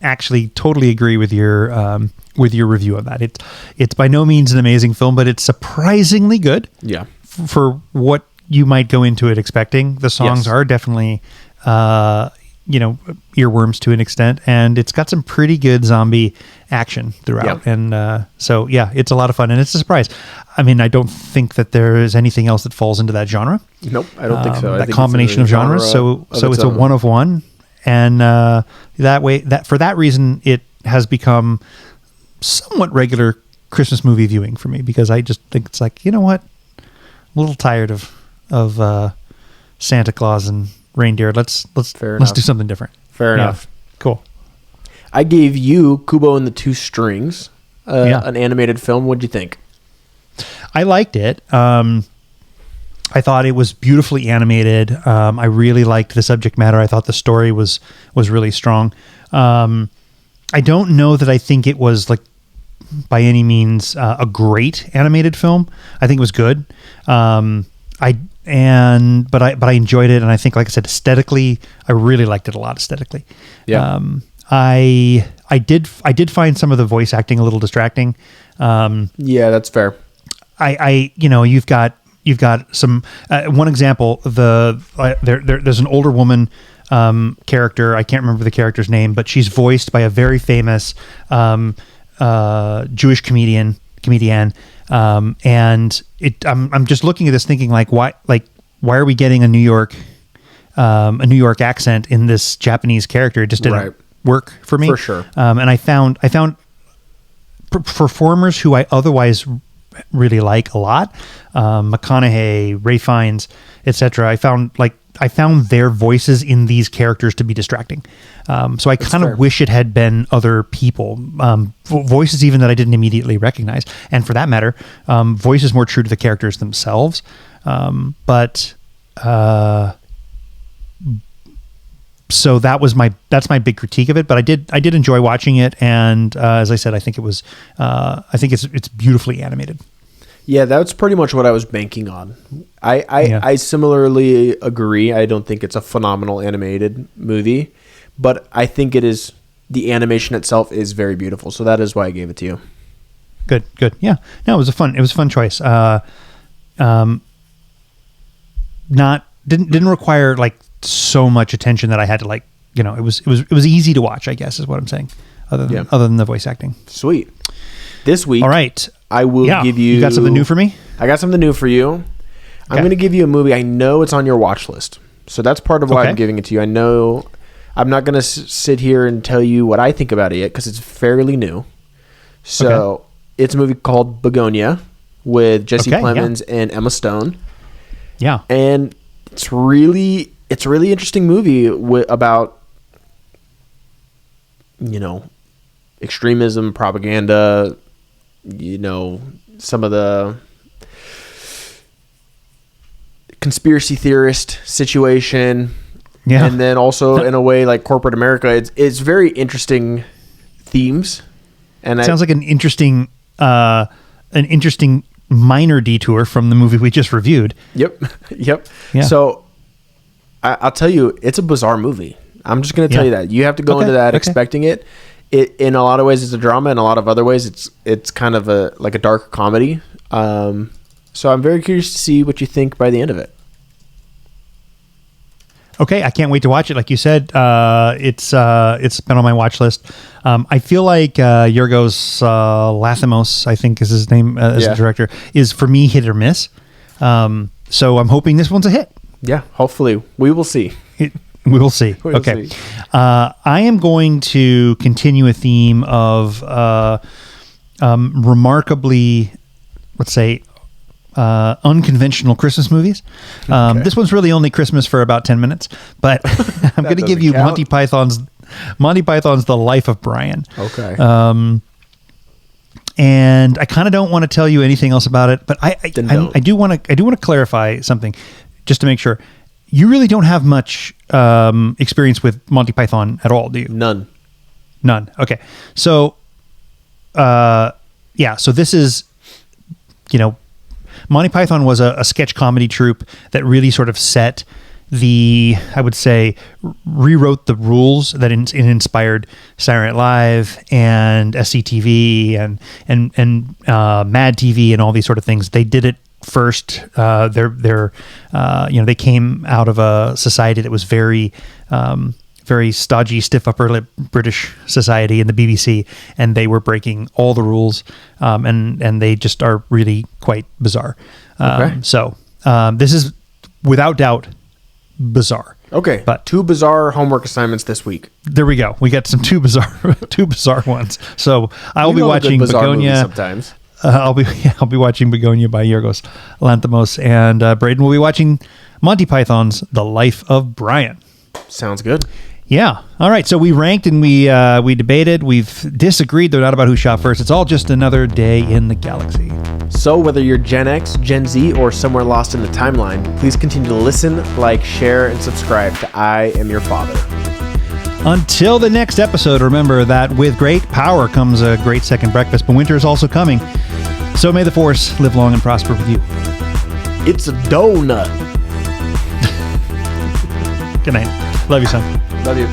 actually totally agree with your review of that. It's by no means an amazing film, but it's surprisingly good. Yeah. For what you might go into it expecting. The songs are definitely, earworms to an extent, and it's got some pretty good zombie action throughout. Yeah. And so, it's a lot of fun, and it's a surprise. I mean, I don't think that there is anything else that falls into that genre. Nope, I don't think so. That combination of genres. So it's a one of one, and for that reason, it has become somewhat regular Christmas movie viewing for me, because I just think it's like, you know what, I'm a little tired of Santa Claus and reindeer. Let's do something different. Fair enough. Cool. I gave you Kubo and the Two Strings, an animated film. What'd you think? I liked it. I thought it was beautifully animated. I really liked the subject matter. I thought the story was really strong. I don't know that I think it was like by any means a great animated film. I think it was good. But I enjoyed it, and I think, like I said, aesthetically, I really liked it a lot aesthetically. Yeah. I did find some of the voice acting a little distracting. Yeah, that's fair. You've got some one example. There's an older woman character. I can't remember the character's name, but she's voiced by a very famous Jewish comedian. And I'm just looking at this thinking, like, why are we getting a New York accent in this Japanese character? It just didn't work for me. For sure. And I found performers who I otherwise really like a lot, McConaughey, Ray Fiennes, etc. I found their voices in these characters to be distracting. So I kind of wish it had been other people, voices even that I didn't immediately recognize. And for that matter, voices more true to the characters themselves. So that's my big critique of it. But I did enjoy watching it. And as I said, I think it's beautifully animated. Yeah, that's pretty much what I was banking on. I similarly agree. I don't think it's a phenomenal animated movie, but I think the animation itself is very beautiful. So that is why I gave it to you. Good. Yeah. No, it was a fun choice. Didn't require like so much attention that I had to it was easy to watch, I guess is what I'm saying. Other than the voice acting. Sweet. This week. All right. I will give you... You got something new for me? I got something new for you. Okay. I'm going to give you a movie. I know it's on your watch list. So that's part of why I'm giving it to you. I know I'm not going to sit here and tell you what I think about it yet because it's fairly new. So it's a movie called Begonia with Jesse Plemons and Emma Stone. Yeah. And it's a really interesting movie about, extremism, propaganda, some of the conspiracy theorist situation. Yeah. And then also in a way like corporate America, it's very interesting themes. And sounds like an interesting minor detour from the movie we just reviewed. Yep. Yeah. So I'll tell you, it's a bizarre movie. I'm just going to tell you that. You have to go into that expecting it. It in a lot of ways it's a drama, in a lot of other ways it's kind of a dark comedy. So I'm very curious to see what you think by the end of it. Okay, I can't wait to watch it. Like you said, it's been on my watch list. I feel like Yorgos Lanthimos, I think is his name as the director, is for me hit or miss. So I'm hoping this one's a hit. Yeah, hopefully we will see. We will see. Okay. I am going to continue a theme of remarkably, let's say, unconventional Christmas movies. This one's really only Christmas for about 10 minutes, but I'm going to give you Monty Python's The Life of Brian. Okay. and I kind of don't want to tell you anything else about it, but I do want to clarify something just to make sure. You really don't have much experience with Monty Python at all, do you? None. Okay. So, so this is, Monty Python was a sketch comedy troupe that really sort of set I would say, rewrote the rules that it inspired Saturday Night Live and SCTV and Mad TV and all these sort of things. They did it first. They came out of a society that was very stodgy, stiff upper lip British society in the BBC, and they were breaking all the rules, and they just are really quite bizarre. So this is without doubt bizarre. Okay, but 2 bizarre homework assignments this week. There we go. We got some two bizarre ones. So I'll be watching Begonia sometimes. I'll be watching Begonia by Yorgos Lanthimos, and Braden will be watching Monty Python's The Life of Brian. Sounds good. Yeah. All right. So we ranked and we debated. We've disagreed, though not about who shot first. It's all just another day in the galaxy. So whether you're Gen X, Gen Z, or somewhere lost in the timeline, please continue to listen, like, share, and subscribe to I Am Your Father. Until the next episode, remember that with great power comes a great second breakfast, but winter is also coming. So may the Force live long and prosper with you. It's a donut. Good night. Love you, son. Love you.